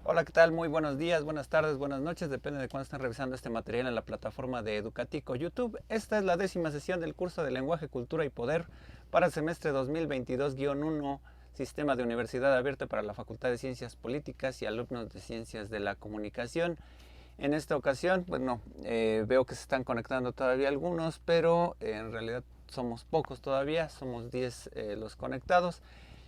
Hola, ¿qué tal? Muy buenos días, buenas tardes, buenas noches, depende de cuándo estén revisando este material en la plataforma de Educatico YouTube. Esta es la 10ª sesión del curso de Lenguaje, Cultura y Poder para el semestre 2022-1, Sistema de Universidad Abierta para la Facultad de Ciencias Políticas y alumnos de Ciencias de la Comunicación. En esta ocasión, bueno, veo que se están conectando todavía algunos, pero en realidad somos pocos todavía, somos 10 los conectados.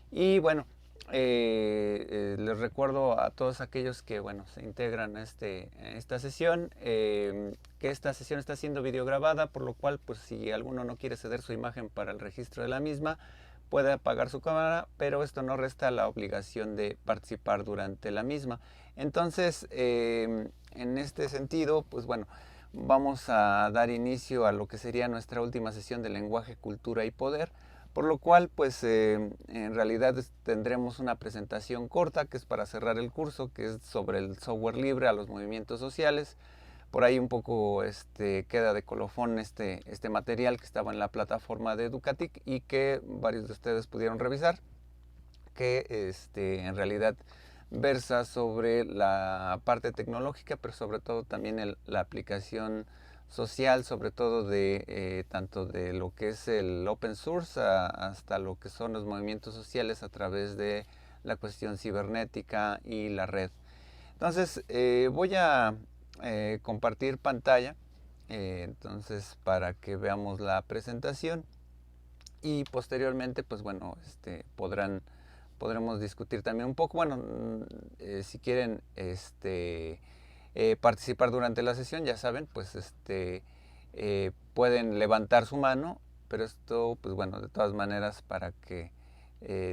Y bueno, les recuerdo a todos aquellos que bueno, se integran a esta sesión, que esta sesión está siendo videograbada, por lo cual pues si alguno no quiere ceder su imagen para el registro de la misma, puede apagar su cámara, pero esto no resta la obligación de participar durante la misma. Entonces, en este sentido, pues bueno, vamos a dar inicio a lo que sería nuestra última sesión de lenguaje, cultura y poder. Por lo cual, pues en realidad tendremos una presentación corta que es para cerrar el curso, que es sobre el software libre a los movimientos sociales. Por ahí un poco queda de colofón este material que estaba en la plataforma de Educatic y que varios de ustedes pudieron revisar, que en realidad versa sobre la parte tecnológica, pero sobre todo también la aplicación social, sobre todo de tanto de lo que es el open source hasta lo que son los movimientos sociales a través de la cuestión cibernética y la red. Entonces voy a compartir pantalla, entonces para que veamos la presentación y posteriormente pues bueno podremos discutir también un poco, bueno, si quieren participar durante la sesión, ya saben, pues pueden levantar su mano, pero esto, pues bueno, de todas maneras para que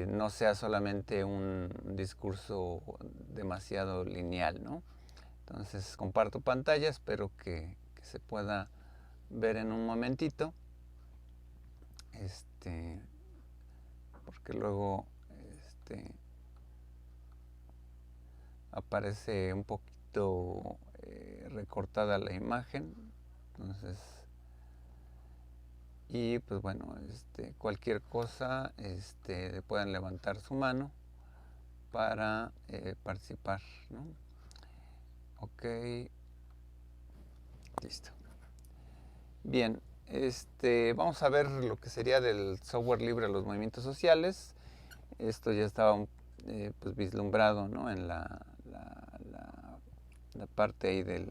no sea solamente un discurso demasiado lineal, ¿no? Entonces comparto pantalla, espero que se pueda ver en un momentito, porque luego aparece un poquito recortada la imagen. Entonces, y pues bueno, cualquier cosa, pueden levantar su mano para participar, ¿no? Ok, listo. Bien, vamos a ver lo que sería del software libre a los movimientos sociales. Esto ya estaba pues vislumbrado, ¿no? En la parte ahí de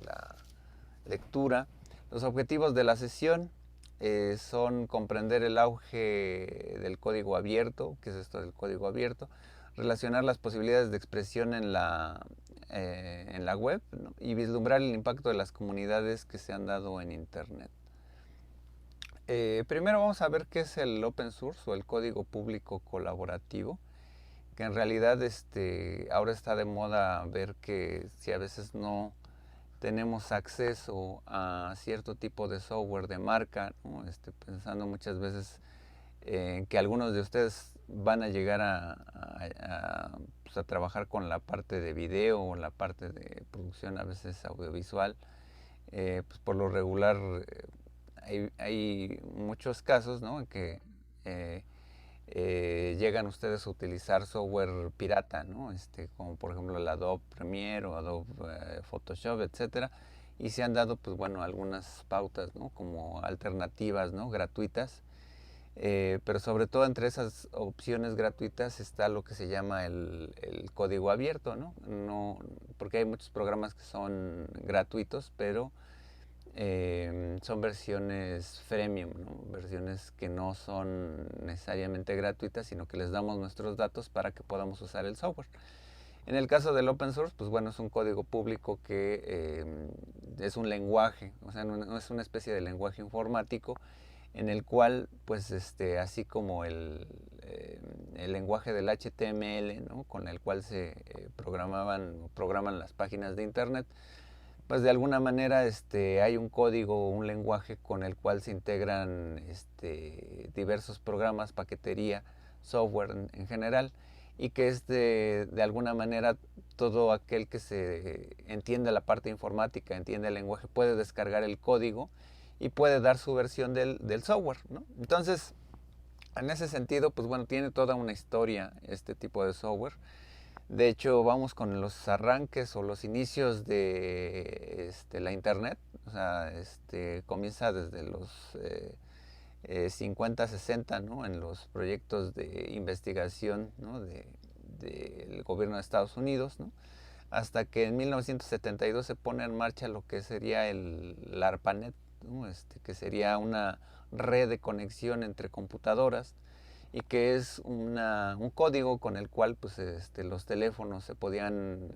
la lectura. Los objetivos de la sesión son comprender el auge del código abierto, ¿qué es esto del código abierto? Relacionar las posibilidades de expresión en la web, ¿no? Y vislumbrar el impacto de las comunidades que se han dado en Internet. Primero vamos a ver qué es el open source o el código público colaborativo, que en realidad ahora está de moda ver que si a veces no tenemos acceso a cierto tipo de software de marca, ¿no? Pensando muchas veces en que algunos de ustedes van a llegar pues a trabajar con la parte de video o la parte de producción a veces audiovisual. Pues por lo regular hay muchos casos, ¿no? En que llegan ustedes a utilizar software pirata, ¿no? Como por ejemplo el Adobe Premiere o Adobe Photoshop, etcétera, y se han dado, pues bueno, algunas pautas, ¿no? Como alternativas, ¿no? Gratuitas, pero sobre todo entre esas opciones gratuitas está lo que se llama el código abierto, ¿no? No, porque hay muchos programas que son gratuitos, pero son versiones freemium, ¿no? Versiones que no son necesariamente gratuitas, sino que les damos nuestros datos para que podamos usar el software. En el caso del open source, pues bueno, es un código público que es un lenguaje, o sea, no es una especie de lenguaje informático en el cual, pues, así como el lenguaje del HTML, ¿no? Con el cual se programan las páginas de internet, pues de alguna manera hay un código o un lenguaje con el cual se integran diversos programas, paquetería, software en general, y que es de alguna manera todo aquel que se entiende la parte informática, entiende el lenguaje, puede descargar el código y puede dar su versión del software, ¿no? Entonces, en ese sentido, pues bueno, tiene toda una historia este tipo de software. De hecho, vamos con los arranques o los inicios de la internet. O sea, comienza desde los 50, 60, ¿no? En los proyectos de investigación, ¿no? Del gobierno de Estados Unidos, ¿no? Hasta que en 1972 se pone en marcha lo que sería el ARPANET, ¿no? Que sería una red de conexión entre computadoras y que es un código con el cual pues, los teléfonos se podían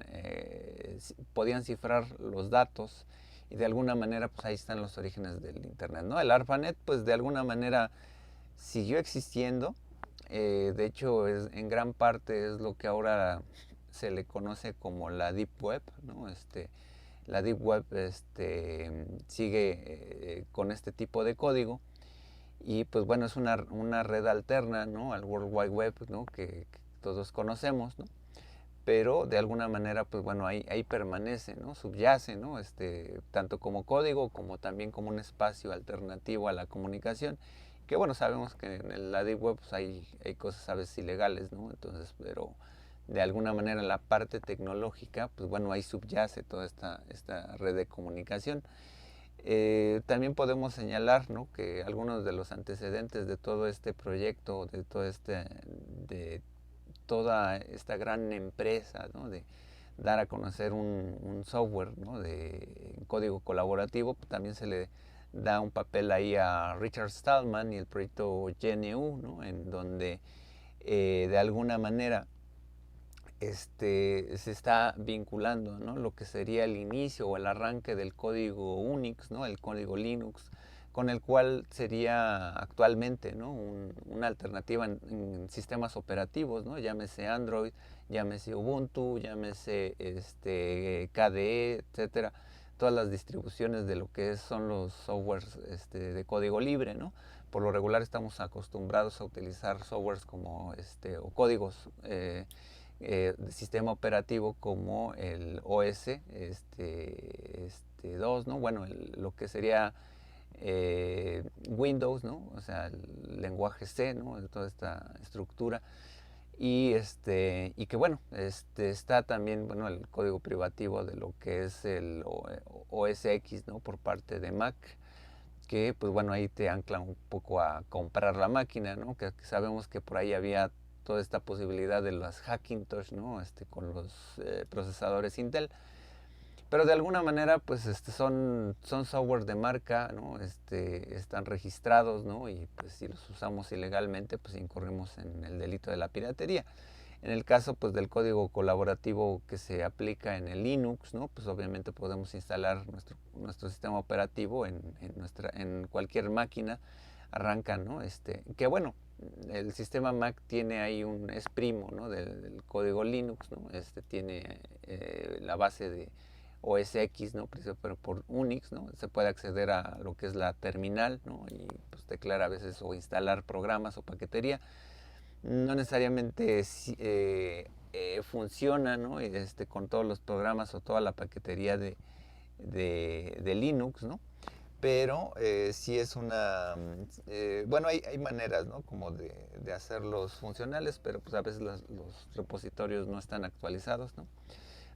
cifrar los datos, y de alguna manera pues ahí están los orígenes del internet, ¿no? El ARPANET pues de alguna manera siguió existiendo. De hecho en gran parte es lo que ahora se le conoce como la Deep Web, ¿no? La Deep Web sigue con este tipo de código, y pues bueno, es una red alterna, ¿no? Al World Wide Web, ¿no? Que todos conocemos, ¿no? Pero de alguna manera pues bueno, ahí permanece, ¿no? Subyace, ¿no? Tanto como código como también como un espacio alternativo a la comunicación, que bueno, sabemos que en la Deep Web pues hay cosas a veces ilegales, ¿no? Entonces, pero de alguna manera en la parte tecnológica pues bueno, ahí subyace toda esta red de comunicación. También podemos señalar, ¿no? Que algunos de los antecedentes de todo este proyecto, de toda esta gran empresa, ¿no? De dar a conocer un software, ¿no? De código colaborativo, pues también se le da un papel ahí a Richard Stallman y el proyecto GNU, ¿no? En donde de alguna manera se está vinculando, ¿no? Lo que sería el inicio o el arranque del código Unix, ¿no? El código Linux, con el cual sería actualmente, ¿no? Una alternativa en sistemas operativos, ¿no? Llámese Android, llámese Ubuntu, llámese KDE, etcétera. Todas las distribuciones de lo que son los softwares de código libre, ¿no? Por lo regular estamos acostumbrados a utilizar softwares como o códigos de sistema operativo como el OS 2, ¿no? Bueno, lo que sería Windows, ¿no? O sea, el lenguaje C, ¿no? Toda esta estructura. Y que bueno, está también, bueno, el código privativo de lo que es el OS X, ¿no? Por parte de Mac, que pues bueno, ahí te ancla un poco a comprar la máquina, ¿no? Que sabemos que por ahí había toda esta posibilidad de las Hackintosh, ¿no? Con los procesadores Intel. Pero de alguna manera, pues son software de marca, ¿no? Están registrados, ¿no? Y pues si los usamos ilegalmente, pues incurrimos en el delito de la piratería. En el caso pues del código colaborativo que se aplica en el Linux, ¿no? Pues obviamente podemos instalar nuestro sistema operativo en cualquier máquina, arranca, ¿no? Que bueno, el sistema Mac tiene ahí es primo, ¿no? Del código Linux, ¿no? Tiene la base de OS X, ¿no? Pero por Unix, ¿no? Se puede acceder a lo que es la terminal, ¿no? Y pues teclear a veces o instalar programas o paquetería. No necesariamente funciona, ¿no? Con todos los programas o toda la paquetería de Linux, ¿no? Pero sí es bueno, hay maneras, ¿no? Como de hacerlos funcionales, pero pues a veces los repositorios no están actualizados, ¿no?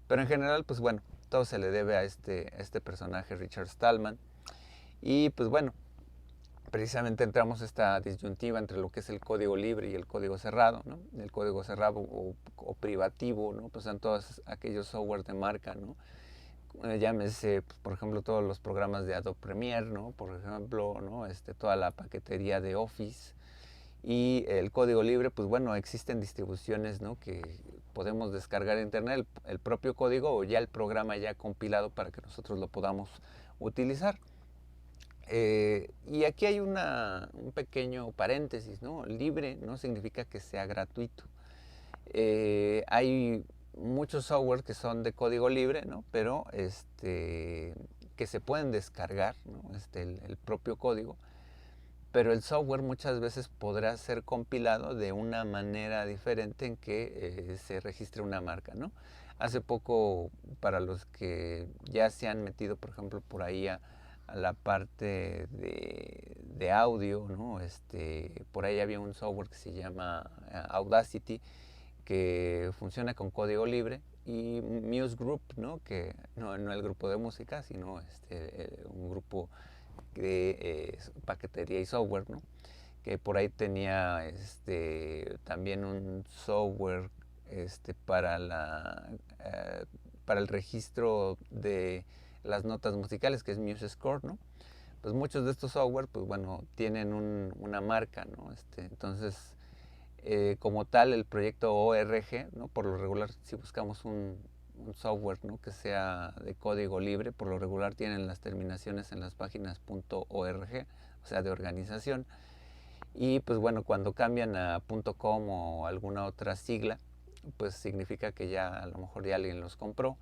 Pero en general, pues bueno, todo se le debe a este personaje, Richard Stallman. Y pues bueno, precisamente entramos esta disyuntiva entre lo que es el código libre y el código cerrado, ¿no? El código cerrado o privativo, ¿no? Pues son todos aquellos software de marca, ¿no? Llámese, pues, por ejemplo, todos los programas de Adobe Premiere, ¿no? Por ejemplo, ¿no? Toda la paquetería de Office. Y el código libre, pues bueno, existen distribuciones, ¿no? Que podemos descargar en internet el propio código o ya el programa ya compilado para que nosotros lo podamos utilizar. Y aquí hay un pequeño paréntesis, ¿no? Libre no significa que sea gratuito. Hay muchos software que son de código libre, ¿no? Pero que se pueden descargar, ¿no? El propio código, pero el software muchas veces podrá ser compilado de una manera diferente en que se registre una marca, ¿no? Hace poco, para los que ya se han metido, por ejemplo, por ahí a la parte de audio, ¿no? Por ahí había un software que se llama Audacity, que funciona con código libre, y Muse Group, ¿no? Que no el grupo de música, sino un grupo de paquetería y software, ¿no? Que por ahí tenía también un software para el registro de las notas musicales, que es MuseScore, ¿no? Pues muchos de estos software, pues bueno, tienen una marca, ¿no? Entonces, como tal, el proyecto ORG, ¿no? Por lo regular, si buscamos un software, ¿no? Que sea de código libre, por lo regular tienen las terminaciones en las páginas .org, o sea, de organización. Y pues bueno, cuando cambian a .com o alguna otra sigla, pues significa que ya a lo mejor ya alguien los compró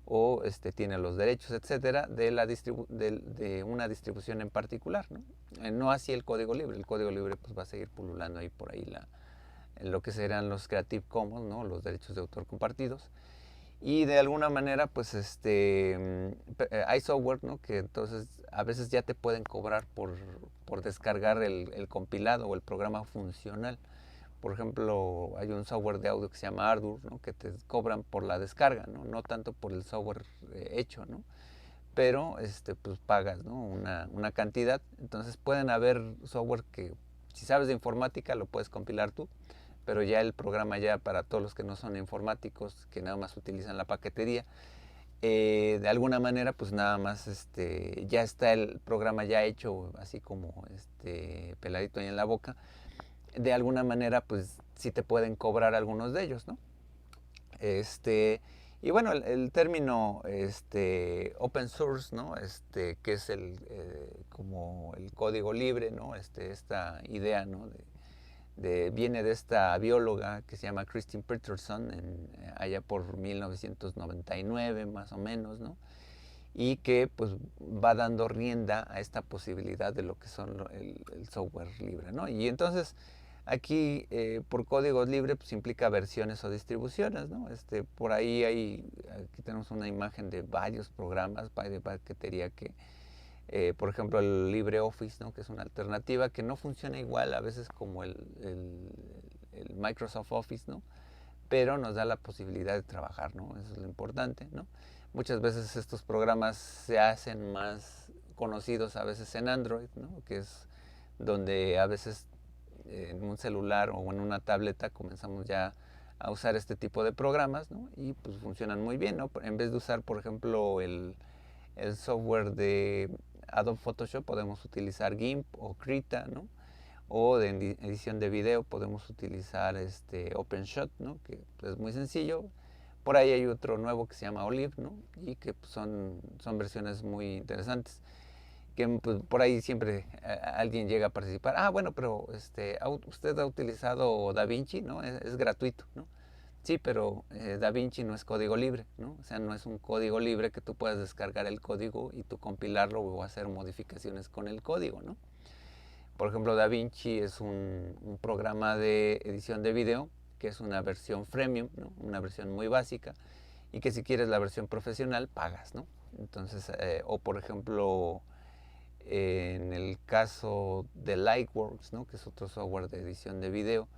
o tiene los derechos, etcétera, de una distribución en particular, ¿no? No así el código libre. El código libre pues va a seguir pululando ahí por ahí lo que serán los Creative Commons, ¿no? Los derechos de autor compartidos. Y de alguna manera, pues hay software, ¿no? Que entonces a veces ya te pueden cobrar por descargar el compilado o el programa funcional. Por ejemplo, hay un software de audio que se llama Ardour, ¿no? Que te cobran por la descarga, ¿no? No tanto por el software hecho, ¿no? Pero pues pagas, ¿no? Una cantidad. Entonces pueden haber software que, si sabes de informática, lo puedes compilar tú, pero ya el programa, ya para todos los que no son informáticos, que nada más utilizan la paquetería, de alguna manera pues nada más ya está el programa ya hecho, así como peladito ahí en la boca. De alguna manera pues sí te pueden cobrar algunos de ellos, ¿no? Y bueno, el término open source, ¿no? Que es como el código libre, ¿no? Esta idea, ¿no? Viene de esta bióloga que se llama Christine Peterson, allá por 1999 más o menos, ¿no? Y que pues va dando rienda a esta posibilidad de lo que son el software libre, ¿no? Y entonces aquí por códigos libres pues implica versiones o distribuciones, ¿no? Por ahí aquí tenemos una imagen de varios programas de paquetería que por ejemplo, el LibreOffice, ¿no? Que es una alternativa que no funciona igual a veces como el Microsoft Office, ¿no? Pero nos da la posibilidad de trabajar, ¿no? Eso es lo importante, ¿no? Muchas veces estos programas se hacen más conocidos a veces en Android, ¿no? Que es donde a veces en un celular o en una tableta comenzamos ya a usar este tipo de programas, ¿no? Y pues funcionan muy bien, ¿no? En vez de usar, por ejemplo, el software de Adobe Photoshop, podemos utilizar GIMP o Krita, ¿no? O de edición de video podemos utilizar OpenShot, ¿no? Que es muy sencillo. Por ahí hay otro nuevo que se llama Olive, ¿no? Y que pues, son versiones muy interesantes. Que pues, por ahí siempre alguien llega a participar. Ah, bueno, pero usted ha utilizado DaVinci, ¿no? Es gratuito, ¿no? Sí, pero DaVinci no es código libre, ¿no? O sea, no es un código libre que tú puedas descargar el código y tú compilarlo o hacer modificaciones con el código, ¿no? Por ejemplo, DaVinci es un programa de edición de video que es una versión freemium, ¿no? Una versión muy básica, y que si quieres la versión profesional pagas, ¿no? Entonces, o por ejemplo, en el caso de Lightworks, ¿no? Que es otro software de edición de video,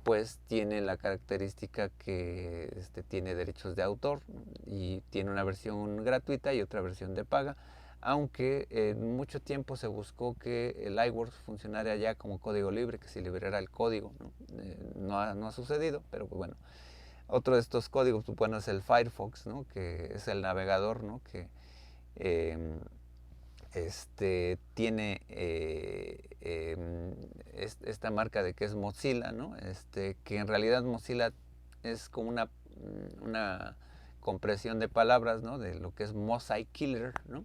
pues tiene la característica que tiene derechos de autor y tiene una versión gratuita y otra versión de paga, aunque en mucho tiempo se buscó que el iWorks funcionara ya como código libre, que se liberara el código, ¿no? No ha sucedido, pero pues bueno. Otro de estos códigos, pues, bueno, es el Firefox, ¿no? Que es el navegador, ¿no? Que tiene esta marca de que es Mozilla, ¿no? Que en realidad Mozilla es como una compresión de palabras, ¿no? De lo que es Mosaic Killer, ¿no?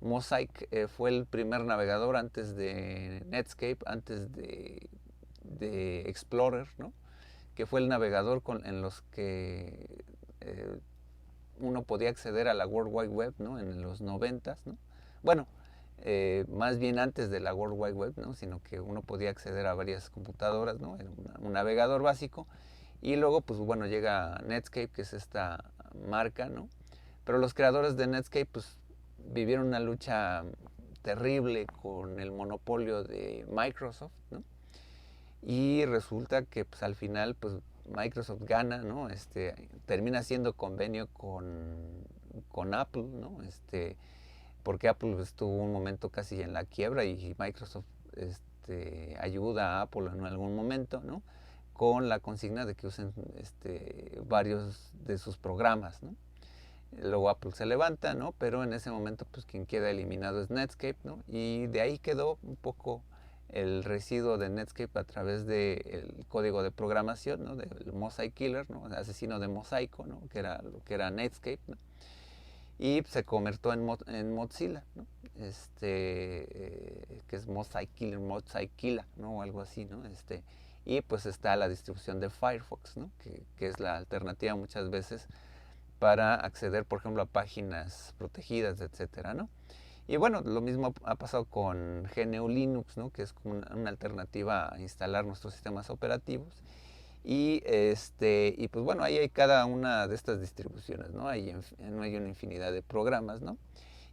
Mosaic fue el primer navegador antes de Netscape, antes de Explorer, ¿no? Que fue el navegador en los que uno podía acceder a la World Wide Web, ¿no? En los 90s, ¿no? Bueno, más bien antes de la World Wide Web, ¿no? Sino que uno podía acceder a varias computadoras, ¿no? Era un navegador básico. Y luego, pues bueno, llega Netscape, que es esta marca, ¿no? Pero los creadores de Netscape, pues vivieron una lucha terrible con el monopolio de Microsoft, ¿no? Y resulta que pues al final pues Microsoft gana, ¿no? Termina haciendo convenio con Apple, ¿no? Porque Apple tuvo un momento casi en la quiebra y Microsoft ayuda a Apple en algún momento, ¿no? Con la consigna de que usen varios de sus programas, ¿no? Luego Apple se levanta, ¿no? Pero en ese momento, pues quien queda eliminado es Netscape, ¿no? Y de ahí quedó un poco el residuo de Netscape a través del código de programación, ¿no? Del Mosaic Killer, ¿no? El asesino de mosaico, ¿no? Que era lo que era Netscape, ¿no? Y se convirtió en Mozilla, ¿no? Que es Mosaic Killer, ¿no? O algo así, ¿no? Y pues está la distribución de Firefox, ¿no? Que es la alternativa muchas veces para acceder, por ejemplo, a páginas protegidas, etcétera, ¿no? Y bueno, lo mismo ha pasado con GNU Linux, ¿no? Que es como una alternativa a instalar nuestros sistemas operativos. Y pues bueno, ahí hay cada una de estas distribuciones, ¿no? Hay una infinidad de programas, ¿no?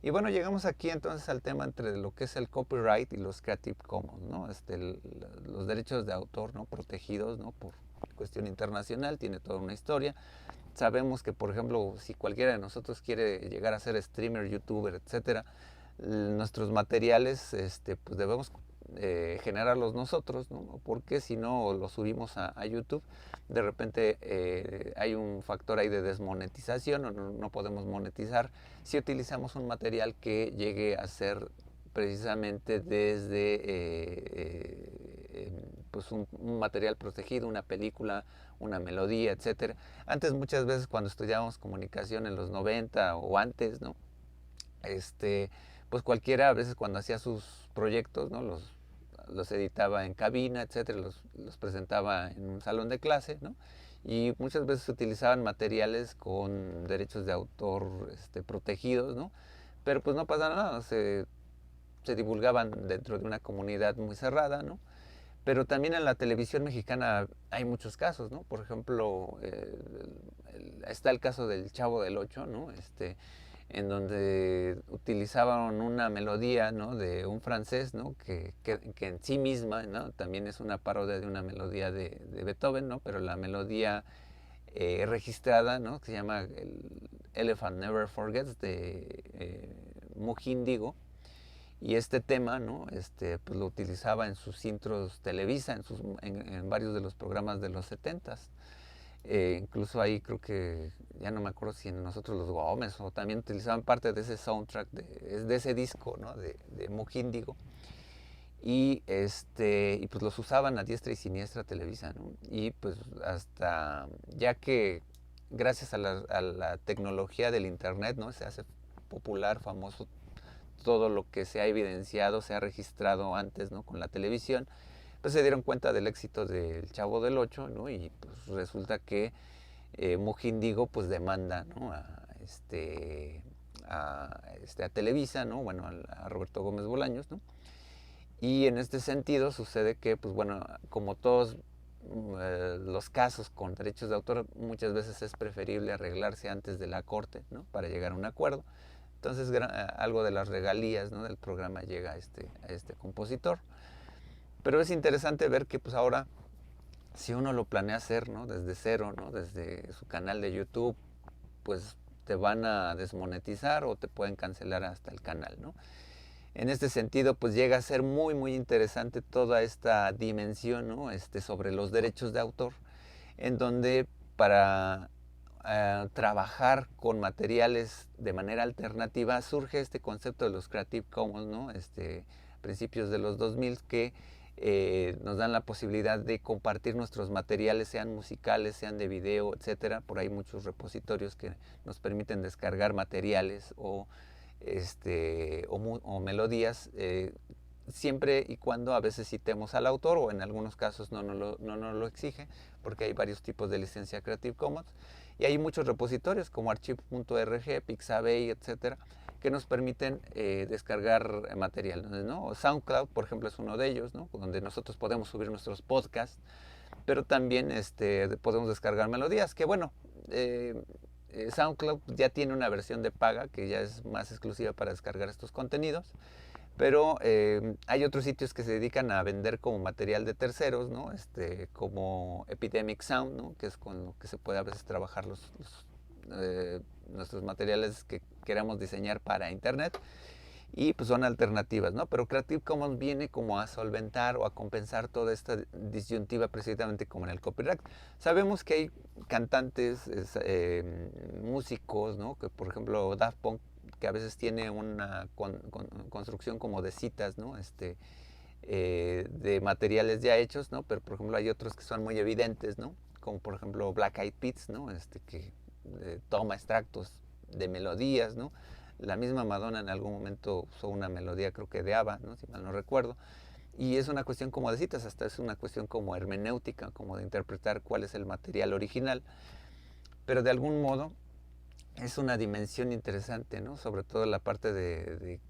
Y bueno, llegamos aquí entonces al tema entre lo que es el copyright y los Creative Commons, ¿no? Los derechos de autor, ¿no? Protegidos, ¿no? Por cuestión internacional, tiene toda una historia. Sabemos que, por ejemplo, si cualquiera de nosotros quiere llegar a ser streamer, youtuber, etcétera, nuestros materiales, pues debemos generarlos nosotros, ¿no? Porque si no los subimos a YouTube, de repente hay un factor ahí de desmonetización, o no podemos monetizar si utilizamos un material que llegue a ser precisamente desde pues un material protegido, una película, una melodía, etcétera. Antes, muchas veces cuando estudiábamos comunicación en los 90 o antes, ¿no? Pues cualquiera a veces cuando hacía sus proyectos, ¿no? Los editaba en cabina, etcétera, los presentaba en un salón de clase, ¿no? Y muchas veces se utilizaban materiales con derechos de autor protegidos, ¿no? Pero pues no pasa nada, se divulgaban dentro de una comunidad muy cerrada, ¿no? Pero también en la televisión mexicana hay muchos casos, ¿no? Por ejemplo, está el caso del Chavo del Ocho, ¿no? En donde utilizaban una melodía, ¿no? De un francés, ¿no? Que en sí misma, ¿no? También es una parodia de una melodía de Beethoven, ¿no? Pero la melodía registrada, ¿no? Que se llama el Elephant Never Forgets de Mujindigo. Y este tema, ¿no? Pues lo utilizaba en sus intros Televisa, en varios de los programas de los 70s. Incluso ahí creo que, ya no me acuerdo si en Nosotros los Gómez, o también utilizaban parte de ese soundtrack, de ese disco, ¿no? De Mujindigo. Y pues los usaban a diestra y siniestra Televisa, ¿no? Y pues hasta, ya que gracias a la tecnología del internet, ¿no? Se hace popular, famoso todo lo que se ha evidenciado, se ha registrado antes, ¿no? Con la televisión, pues se dieron cuenta del éxito del Chavo del Ocho, ¿no? Y pues resulta que Mujindigo pues demanda, ¿no? A Televisa, ¿no? Bueno, a Roberto Gómez Bolaños, ¿no? Y en este sentido sucede que, pues bueno, como todos los casos con derechos de autor, muchas veces es preferible arreglarse antes de la corte, ¿no? Para llegar a un acuerdo. Entonces algo de las regalías, ¿no? Del programa llega a este compositor. Pero es interesante ver que pues ahora, si uno lo planea hacer, ¿no? Desde cero, ¿no? Desde su canal de YouTube, pues te van a desmonetizar o te pueden cancelar hasta el canal, ¿no? En este sentido, pues llega a ser muy, muy interesante toda esta dimensión, ¿no? Sobre los derechos de autor, en donde para trabajar con materiales de manera alternativa surge este concepto de los Creative Commons, ¿no? Principios de los 2000 que nos dan la posibilidad de compartir nuestros materiales, sean musicales, sean de video, etcétera. Por ahí muchos repositorios que nos permiten descargar materiales o melodías, siempre y cuando a veces citemos al autor, o en algunos casos no nos lo exige, porque hay varios tipos de licencia Creative Commons. Y hay muchos repositorios como archive.org, Pixabay, etcétera, que nos permiten descargar material, ¿no? SoundCloud, por ejemplo, es uno de ellos, ¿no? Donde nosotros podemos subir nuestros podcasts, pero también podemos descargar melodías, que bueno, SoundCloud ya tiene una versión de paga que ya es más exclusiva para descargar estos contenidos, pero hay otros sitios que se dedican a vender como material de terceros, ¿no? Como Epidemic Sound, ¿no? Que es con lo que se puede a veces trabajar nuestros materiales que queramos diseñar para internet, y pues son alternativas, ¿no? Pero Creative Commons viene como a solventar o a compensar toda esta disyuntiva precisamente como en el copyright. Sabemos que hay cantantes, músicos, ¿no? Que por ejemplo Daft Punk, que a veces tiene una construcción como de citas, ¿no? De materiales ya hechos, ¿no? Pero por ejemplo hay otros que son muy evidentes, ¿no? Como por ejemplo Black Eyed Peas, ¿no? Que toma extractos de melodías, ¿no? La misma Madonna en algún momento usó una melodía, creo que de ABBA, ¿no? Si mal no recuerdo. Y es una cuestión como de citas, hasta es una cuestión como hermenéutica, como de interpretar cuál es el material original. Pero de algún modo es una dimensión interesante, ¿no? Sobre todo la parte de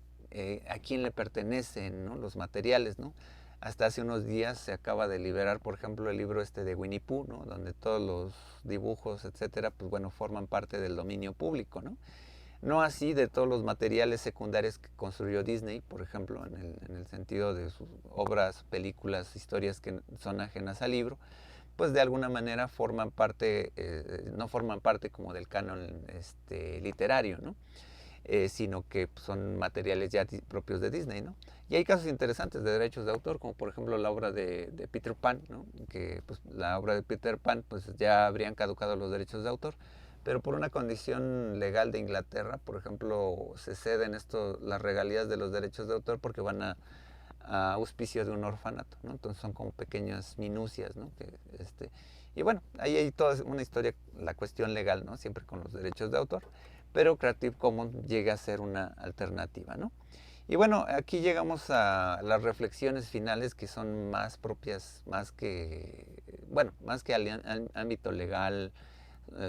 a quién le pertenecen, ¿no? Los materiales, ¿no? Hasta hace unos días se acaba de liberar, por ejemplo, el libro de Winnie Pooh, ¿no? Donde todos los dibujos, etcétera, pues bueno, forman parte del dominio público, ¿no? No así de todos los materiales secundarios que construyó Disney, por ejemplo, en el sentido de sus obras, películas, historias que son ajenas al libro, pues de alguna manera forman parte, no forman parte como del canon literario, ¿no? Sino que son materiales ya propios de Disney, ¿no? Y hay casos interesantes de derechos de autor, como por ejemplo la obra de Peter Pan, ¿no? Que pues, la obra de Peter Pan pues ya habrían caducado los derechos de autor, pero por una condición legal de Inglaterra, por ejemplo, se ceden las regalías de los derechos de autor porque van a auspicio de un orfanato, ¿no? Entonces son como pequeñas minucias, ¿no? Y bueno, ahí hay toda una historia, la cuestión legal, ¿no? Siempre con los derechos de autor, pero Creative Commons llega a ser una alternativa, ¿no? Y bueno, aquí llegamos a las reflexiones finales que son más propias, más que al ámbito legal,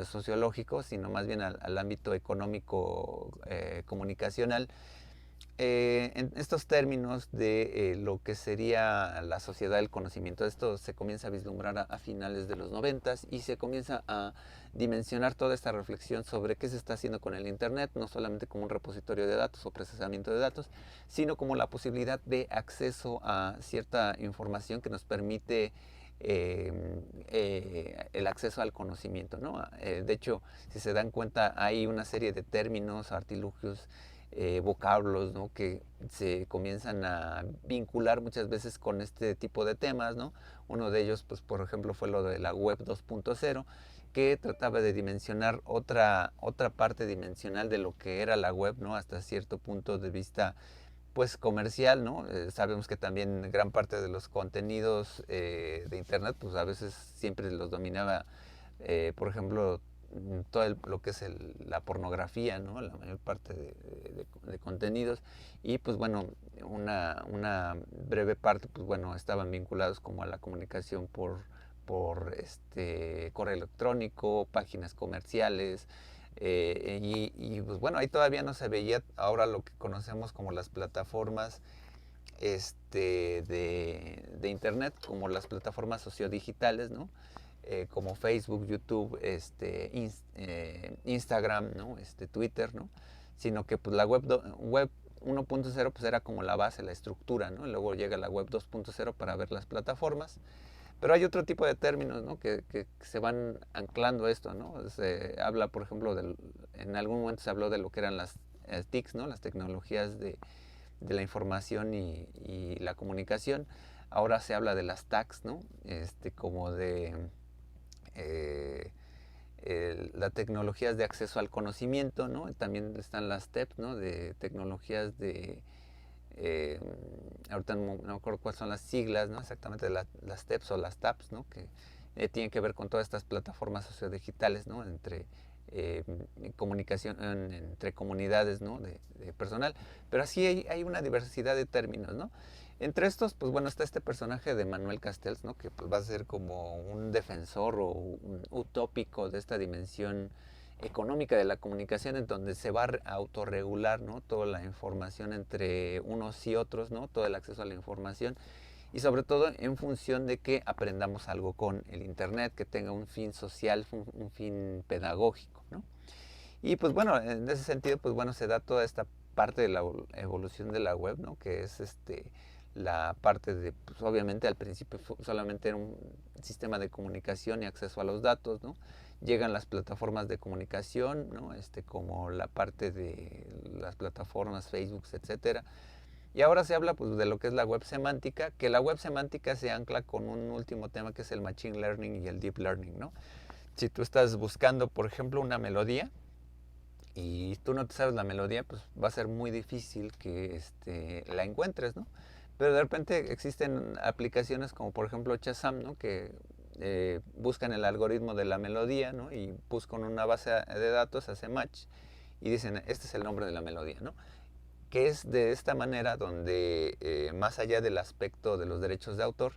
sociológico, sino más bien al ámbito económico, comunicacional, en estos términos de lo que sería la sociedad del conocimiento. Esto se comienza a vislumbrar a finales de los 90 y se comienza a dimensionar toda esta reflexión sobre qué se está haciendo con el Internet, no solamente como un repositorio de datos o procesamiento de datos, sino como la posibilidad de acceso a cierta información que nos permite el acceso al conocimiento, ¿no? De hecho, si se dan cuenta, hay una serie de términos, artilugios, vocablos, ¿no? Que se comienzan a vincular muchas veces con este tipo de temas, ¿no? Uno de ellos, pues, por ejemplo, fue lo de la web 2.0, que trataba de dimensionar otra parte dimensional de lo que era la web, ¿no? Hasta cierto punto de vista, pues, comercial, ¿no? Sabemos que también gran parte de los contenidos de Internet, pues, a veces siempre los dominaba, por ejemplo, todo lo que es la pornografía, ¿no? La mayor parte de contenidos, y pues bueno, una breve parte, pues bueno, estaban vinculados como a la comunicación por correo electrónico, páginas comerciales, pues bueno, ahí todavía no se veía ahora lo que conocemos como las plataformas de internet, como las plataformas sociodigitales, ¿no? Como Facebook, YouTube, Instagram, ¿no? Twitter, ¿no? Sino que pues la web 1.0 pues era como la base, la estructura, ¿no? Y luego llega la web 2.0 para ver las plataformas. Pero hay otro tipo de términos, ¿no? Que se van anclando a esto, ¿no? Se habla, por ejemplo, en algún momento se habló de lo que eran las TICs, ¿no? Las tecnologías de la información y la comunicación. Ahora se habla de las TACs, ¿no? Como de las tecnologías de acceso al conocimiento, ¿no? También están las TEPs, ¿no? De tecnologías ahorita no me acuerdo cuáles son las siglas, ¿no? Exactamente, las TEPs o las TAPs, ¿no? Que tienen que ver con todas estas plataformas sociodigitales, ¿no? Entre comunicación, entre comunidades, ¿no? de personal. Pero así hay una diversidad de términos, ¿no? Entre estos, pues bueno, está este personaje de Manuel Castells, ¿no? Que pues va a ser como un defensor o un utópico de esta dimensión económica de la comunicación, en donde se va a autorregular, ¿no? Toda la información entre unos y otros, ¿no? Todo el acceso a la información, y sobre todo en función de que aprendamos algo con el Internet, que tenga un fin social, un fin pedagógico, ¿no? Y pues bueno, en ese sentido, pues bueno, se da toda esta parte de la evolución de la web, ¿no? Que es la parte de, pues obviamente al principio solamente era un sistema de comunicación y acceso a los datos, ¿no? Llegan las plataformas de comunicación, ¿no? Como la parte de las plataformas, Facebook, etcétera. Y ahora se habla pues de lo que es la web semántica, que la web semántica se ancla con un último tema que es el machine learning y el deep learning, ¿no? Si tú estás buscando, por ejemplo, una melodía y tú no te sabes la melodía, pues va a ser muy difícil que la encuentres, ¿no? Pero de repente existen aplicaciones como por ejemplo Shazam, ¿no? Que buscan el algoritmo de la melodía, ¿no? Y buscan una base de datos, hace match y dicen, este es el nombre de la melodía, ¿no? Que es de esta manera donde más allá del aspecto de los derechos de autor,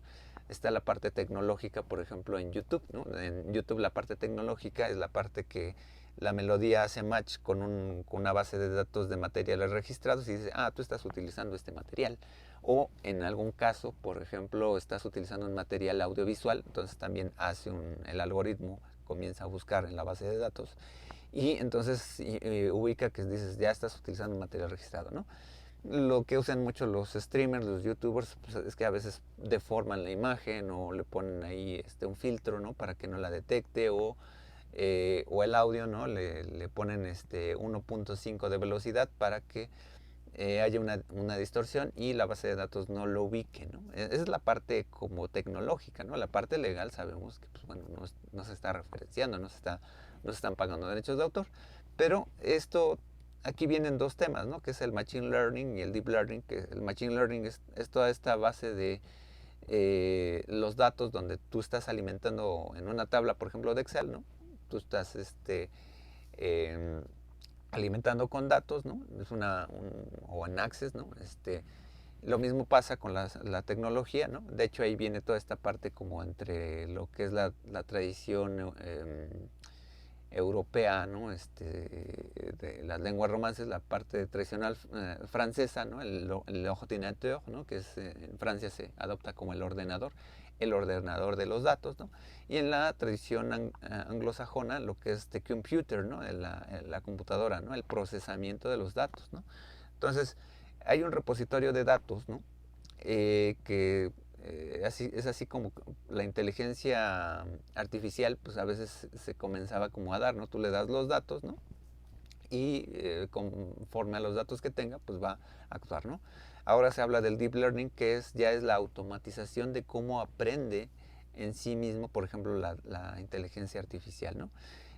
está la parte tecnológica, por ejemplo, en YouTube, ¿no? En YouTube la parte tecnológica es la parte que la melodía hace match con una base de datos de materiales registrados y dice, ah, tú estás utilizando este material. O en algún caso, por ejemplo, estás utilizando un material audiovisual, entonces también hace el algoritmo, comienza a buscar en la base de datos y entonces ubica que dices, ya estás utilizando un material registrado, ¿no? Lo que usan mucho los streamers, los youtubers, pues es que a veces deforman la imagen o le ponen ahí un filtro, ¿no? Para que no la detecte o el audio, ¿no? Le ponen 1.5 de velocidad para que haya una distorsión y la base de datos no lo ubique, ¿no? Esa es la parte como tecnológica, ¿no? La parte legal sabemos que, pues, bueno, no se está referenciando, no se están pagando derechos de autor, pero aquí vienen dos temas, ¿no? Que es el machine learning y el deep learning, que el machine learning es toda esta base de los datos donde tú estás alimentando en una tabla, por ejemplo, de Excel, ¿no? Tú estás em, alimentando con datos, ¿no? O en Access, ¿no? Lo mismo pasa con la tecnología, ¿no? De hecho, ahí viene toda esta parte como entre lo que es la tradición europea, ¿no? De las lenguas romances, la parte tradicional francesa, ¿no? El ordinateur, ¿no? Que en Francia se adopta como el ordenador de los datos, ¿no? Y en la tradición anglosajona, lo que es the computer, ¿no? La computadora, ¿no? El procesamiento de los datos, ¿no? Entonces, hay un repositorio de datos, ¿no? Que es así como la inteligencia artificial, pues a veces se comenzaba como a dar, ¿no? Tú le das los datos, ¿no? Y conforme a los datos que tenga, pues va a actuar, ¿no? Ahora se habla del deep learning, que ya es la automatización de cómo aprende en sí mismo, por ejemplo, la inteligencia artificial, ¿no?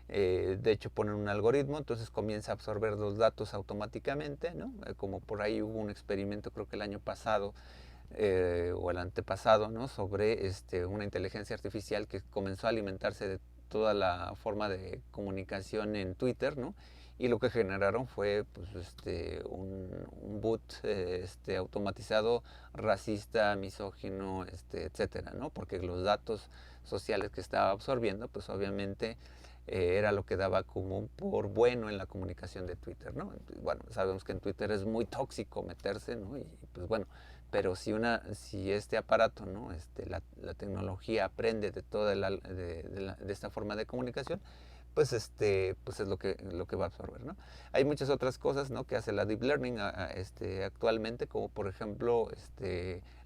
De hecho ponen un algoritmo, entonces comienza a absorber los datos automáticamente, ¿no? Como por ahí hubo un experimento, creo que el año pasado, o el antepasado, ¿no? Sobre una inteligencia artificial que comenzó a alimentarse de toda la forma de comunicación en Twitter, ¿no? Y lo que generaron fue pues, un bot automatizado, racista, misógino, etcétera, ¿no? Porque los datos sociales que estaba absorbiendo, pues obviamente era lo que daba como por bueno en la comunicación de Twitter, ¿no? Bueno, sabemos que en Twitter es muy tóxico meterse, ¿no? Y pues bueno, pero si este aparato, ¿no? La tecnología aprende de toda de esta forma de comunicación, pues pues es lo que va a absorber, ¿no? Hay muchas otras cosas, ¿no? Que hace la deep learning actualmente, como por ejemplo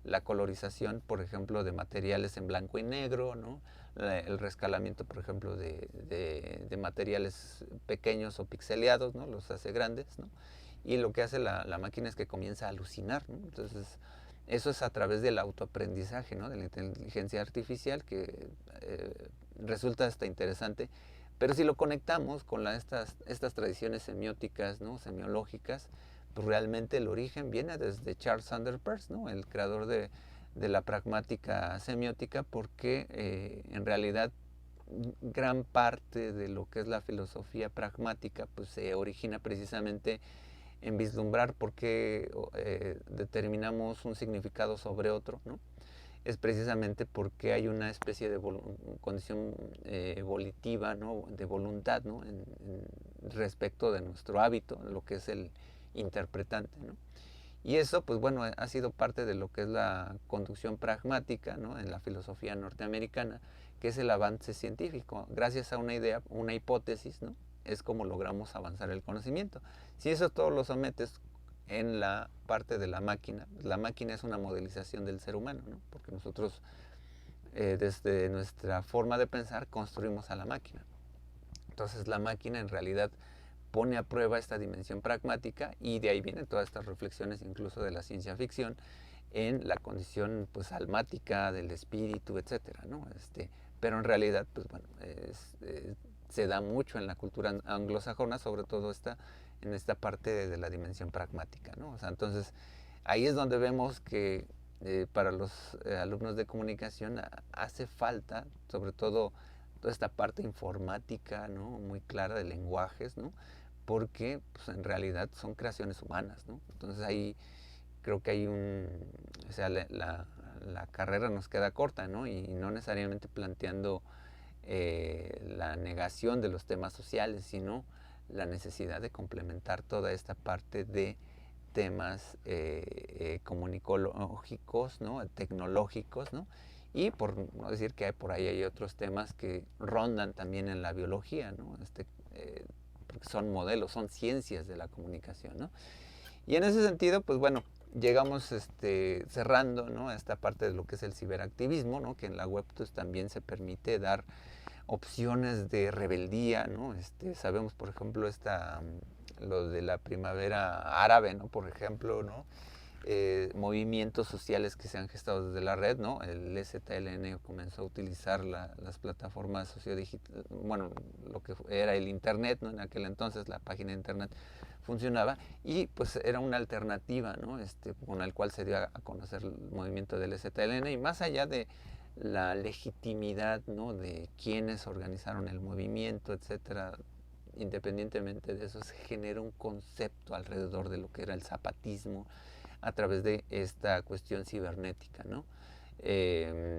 la colorización, por ejemplo, de materiales en blanco y negro, ¿no? El rescalamiento, por ejemplo, de materiales pequeños o pixeleados, ¿no? Los hace grandes, ¿no? Y lo que hace la máquina es que comienza a alucinar, ¿no? Entonces, eso es a través del autoaprendizaje, ¿no? De la inteligencia artificial, que resulta hasta interesante. Pero si lo conectamos con estas tradiciones semióticas, ¿no? Semiológicas, pues realmente el origen viene desde Charles Sanders Peirce, ¿no? El creador de la pragmática semiótica, porque en realidad gran parte de lo que es la filosofía pragmática pues se origina precisamente en vislumbrar por qué determinamos un significado sobre otro, ¿no? Es precisamente porque hay una especie de condición volitiva, ¿no? De voluntad, ¿no? Respecto de nuestro hábito, lo que es el interpretante, ¿no? Y eso, pues bueno, ha sido parte de lo que es la conducción pragmática, ¿no? En la filosofía norteamericana, que es el avance científico. Gracias a una idea, una hipótesis, ¿no? Es como logramos avanzar el conocimiento. Si eso todo lo sometes en la parte de la máquina. La máquina es una modelización del ser humano, ¿no? Porque nosotros desde nuestra forma de pensar construimos a la máquina. Entonces la máquina en realidad pone a prueba esta dimensión pragmática y de ahí vienen todas estas reflexiones incluso de la ciencia ficción en la condición pues almática del espíritu, etcétera, ¿no? Pero en realidad pues bueno, se da mucho en la cultura anglosajona, sobre todo en esta parte de la dimensión pragmática, ¿no? O sea, entonces ahí es donde vemos que para los alumnos de comunicación hace falta, sobre todo toda esta parte informática, ¿no? Muy clara de lenguajes, ¿no? Porque pues, en realidad son creaciones humanas, ¿no? Entonces ahí creo que hay o sea, la carrera nos queda corta, ¿no? Y no necesariamente planteando la negación de los temas sociales, sino la necesidad de complementar toda esta parte de temas comunicológicos, ¿no? Tecnológicos, ¿no? Y por no decir que por ahí hay otros temas que rondan también en la biología, ¿no? Porque son modelos, son ciencias de la comunicación, ¿no? Y en ese sentido, pues bueno, llegamos cerrando, ¿no? Esta parte de lo que es el ciberactivismo, ¿no? Que en la web pues, también se permite dar opciones de rebeldía, ¿no? Sabemos, por ejemplo, lo de la primavera árabe, ¿no? Por ejemplo, ¿no? Movimientos sociales que se han gestado desde la red, ¿no? El STLN comenzó a utilizar las plataformas sociodigitales, bueno, lo que era el internet, ¿no? En aquel entonces la página de internet funcionaba y pues era una alternativa, ¿no? Con el cual se dio a conocer el movimiento del STLN y más allá de la legitimidad, ¿no? De quienes organizaron el movimiento, etcétera, independientemente de eso se generó un concepto alrededor de lo que era el zapatismo a través de esta cuestión cibernética, ¿no?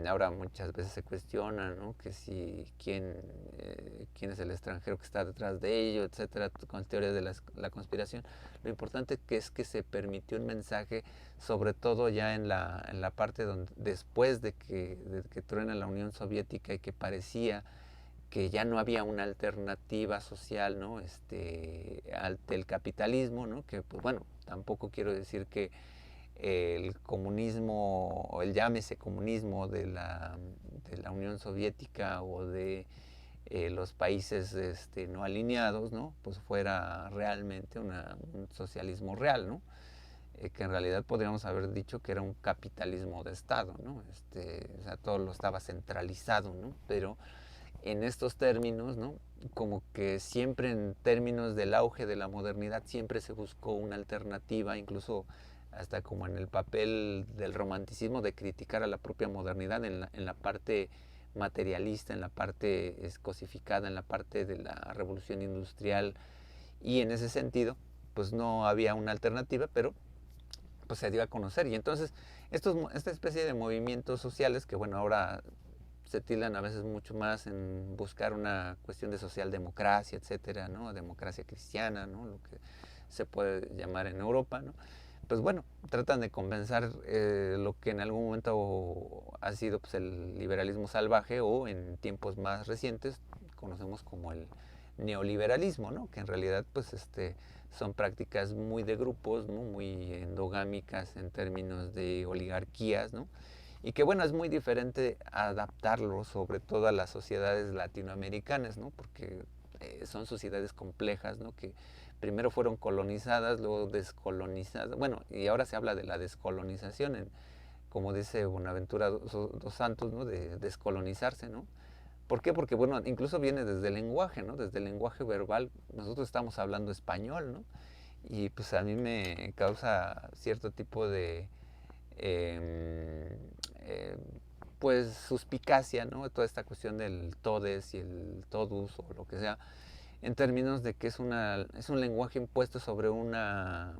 Ahora muchas veces se cuestiona, ¿no? Que si quién es el extranjero que está detrás de ello, etcétera, con teorías de la conspiración. Lo importante es que se permitió un mensaje, sobre todo ya en la parte donde después de que truena la Unión Soviética y que parecía que ya no había una alternativa social, ¿no? Al capitalismo, ¿no? Que pues bueno, tampoco quiero decir que el comunismo, o el llámese comunismo de la Unión Soviética o de los países no alineados, ¿no? Pues fuera realmente un socialismo real, ¿no? Que en realidad podríamos haber dicho que era un capitalismo de Estado, ¿no? O sea, todo lo estaba centralizado, ¿no? Pero en estos términos, ¿no? Como que siempre en términos del auge de la modernidad siempre se buscó una alternativa, incluso hasta como en el papel del romanticismo de criticar a la propia modernidad en la parte materialista, en la parte cosificada, en la parte de la revolución industrial y en ese sentido pues no había una alternativa, pero pues se dio a conocer y entonces esta especie de movimientos sociales que bueno ahora se tildan a veces mucho más en buscar una cuestión de socialdemocracia, etcétera, ¿no? Democracia cristiana, ¿no? Lo que se puede llamar en Europa, ¿no? Pues bueno, tratan de compensar lo que en algún momento ha sido pues, el liberalismo salvaje o en tiempos más recientes conocemos como el neoliberalismo, ¿no? Que en realidad pues son prácticas muy de grupos, ¿no? Muy endogámicas en términos de oligarquías, ¿no? Y que bueno, es muy diferente adaptarlo sobre todo a las sociedades latinoamericanas, ¿no? Porque son sociedades complejas, ¿no? Que primero fueron colonizadas, luego descolonizadas, bueno, y ahora se habla de la descolonización, como dice Bonaventura dos Santos, ¿no? De descolonizarse, ¿no? ¿Por qué? Porque, bueno, incluso viene desde el lenguaje, ¿no? Desde el lenguaje verbal, nosotros estamos hablando español, ¿no? Y pues a mí me causa cierto tipo de eh, eh, pues suspicacia, ¿no? Toda esta cuestión del todes y el todus o lo que sea, en términos de que es un lenguaje impuesto sobre una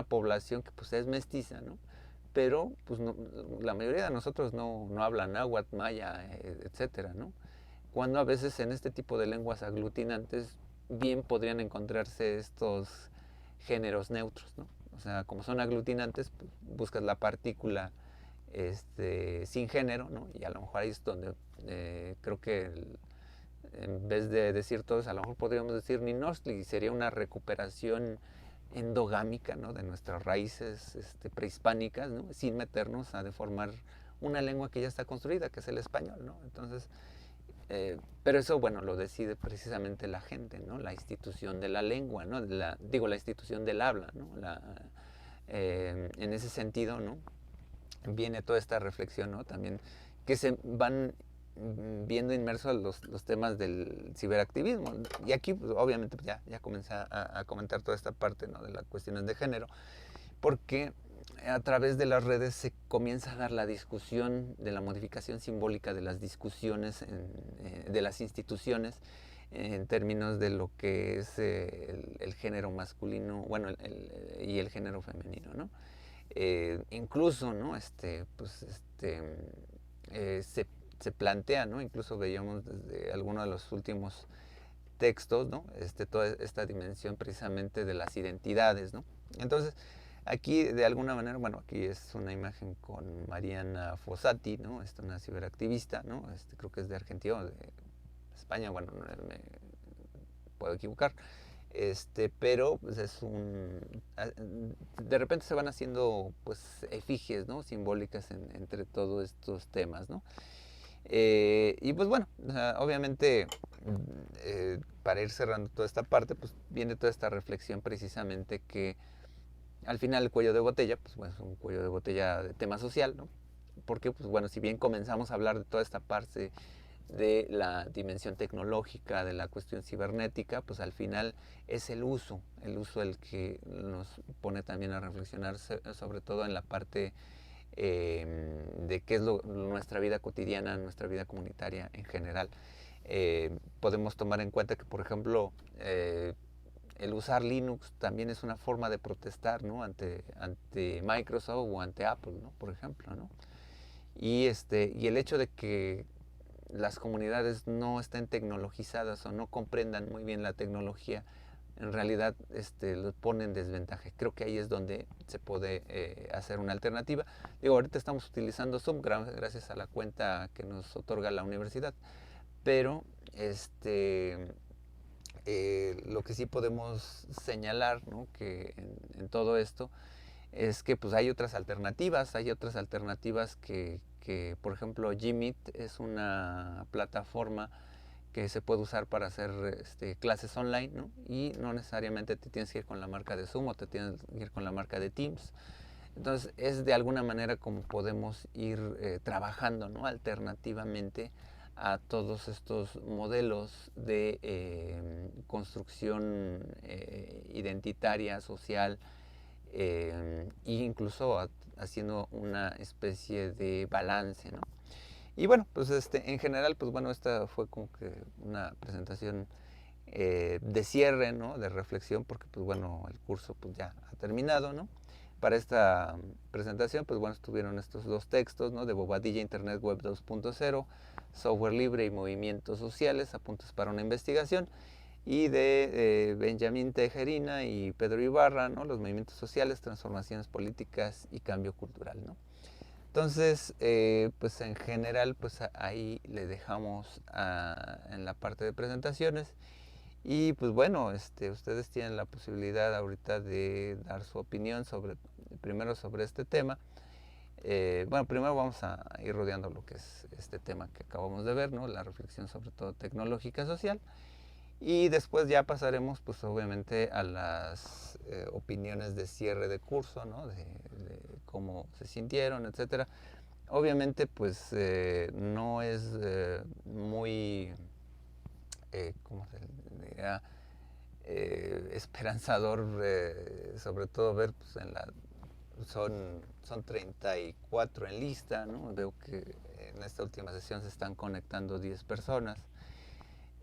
población que pues es mestiza, ¿no? Pero pues no, la mayoría de nosotros no habla náhuatl, maya, etcétera, ¿no? Cuando a veces en este tipo de lenguas aglutinantes bien podrían encontrarse estos géneros neutros, ¿no? O sea, como son aglutinantes, pues, buscas la partícula sin género, ¿no? Y a lo mejor ahí es donde creo que en vez de decir todos, a lo mejor podríamos decir Ninostli, y sería una recuperación endogámica, ¿no? De nuestras raíces prehispánicas, ¿no? Sin meternos a deformar una lengua que ya está construida, que es el español, ¿no? Entonces, pero eso, bueno, lo decide precisamente la gente, ¿no? La institución de la lengua, ¿no? La institución del habla, ¿no? En ese sentido, ¿no? Viene toda esta reflexión, ¿no? También que se van viendo inmersos los temas del ciberactivismo. Y aquí, pues, obviamente, pues, ya comencé a comentar toda esta parte, ¿no? De las cuestiones de género, porque a través de las redes se comienza a dar la discusión de la modificación simbólica de las discusiones de las instituciones en términos de lo que es el género masculino, bueno, y el género femenino, ¿no? Incluso, ¿no? Se plantea, ¿no? Incluso veíamos desde algunos de los últimos textos, ¿no? Toda esta dimensión precisamente de las identidades, ¿no? Entonces, aquí de alguna manera, bueno, aquí es una imagen con Mariana Fossati, ¿no? Una ciberactivista, ¿no? Creo que es de Argentina o de España, bueno, no me puedo equivocar. Pero pues de repente se van haciendo pues efigies, ¿no? Simbólicas entre todos estos temas, ¿no? Y pues bueno, o sea, obviamente para ir cerrando toda esta parte, pues viene toda esta reflexión precisamente que al final el cuello de botella, pues bueno, es un cuello de botella de tema social, ¿no? Porque pues bueno, si bien comenzamos a hablar de toda esta parte de la dimensión tecnológica, de la cuestión cibernética, pues al final es el uso el que nos pone también a reflexionar sobre todo en la parte de qué es nuestra vida cotidiana, nuestra vida comunitaria en general. Podemos tomar en cuenta que, por ejemplo, el usar Linux también es una forma de protestar, ¿no? ante Microsoft o ante Apple, ¿no? Por ejemplo, ¿no? Y el hecho de que las comunidades no estén tecnologizadas o no comprendan muy bien la tecnología, en realidad los pone en desventaja. Creo que ahí es donde se puede hacer una alternativa. Digo, ahorita estamos utilizando Zoom gracias a la cuenta que nos otorga la universidad, pero lo que sí podemos señalar, ¿no? Que en todo esto es que pues hay otras alternativas que por ejemplo Gmeet es una plataforma que se puede usar para hacer clases online, ¿no? Y no necesariamente te tienes que ir con la marca de Zoom o te tienes que ir con la marca de Teams. Entonces es de alguna manera como podemos ir trabajando, ¿no? Alternativamente a todos estos modelos de construcción identitaria, social, e incluso haciendo una especie de balance, ¿no? Y bueno, pues en general, pues bueno, esta fue como que una presentación de cierre, ¿no? De reflexión, porque pues bueno, el curso pues ya ha terminado, ¿no? Para esta presentación, pues bueno, estuvieron estos dos textos, ¿no? De Bobadilla, Internet Web 2.0, Software Libre y Movimientos Sociales, Apuntes para una Investigación, y de Benjamín Tejerina y Pedro Ibarra, ¿no? Los movimientos sociales, transformaciones políticas y cambio cultural, ¿no? Entonces, pues en general, pues ahí le dejamos en la parte de presentaciones. Y pues bueno, ustedes tienen la posibilidad ahorita de dar su opinión primero sobre este tema. Bueno, primero vamos a ir rodeando lo que es este tema que acabamos de ver, ¿no? La reflexión sobre todo tecnológica social. Y después ya pasaremos, pues obviamente, a las opiniones de cierre de curso, ¿no? De cómo se sintieron, etcétera. Obviamente, pues no es muy, ¿cómo se diría? Esperanzador, sobre todo ver, pues son 34 en lista, ¿no? Veo que en esta última sesión se están conectando 10 personas.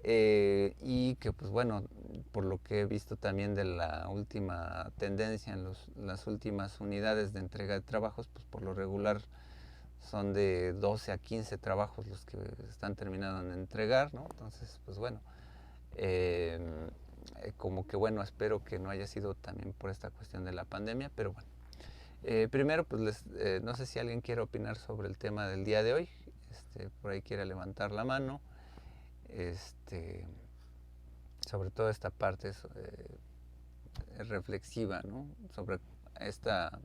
Y que pues bueno, por lo que he visto también de la última tendencia en las últimas unidades de entrega de trabajos, pues por lo regular son de 12 a 15 trabajos los que están terminando de entregar, ¿no? Entonces, pues bueno, como que bueno, espero que no haya sido también por esta cuestión de la pandemia, pero bueno. Primero, pues no sé si alguien quiere opinar sobre el tema del día de hoy, por ahí quiere levantar la mano. Sobre todo esta parte reflexiva, ¿no? Sobre esta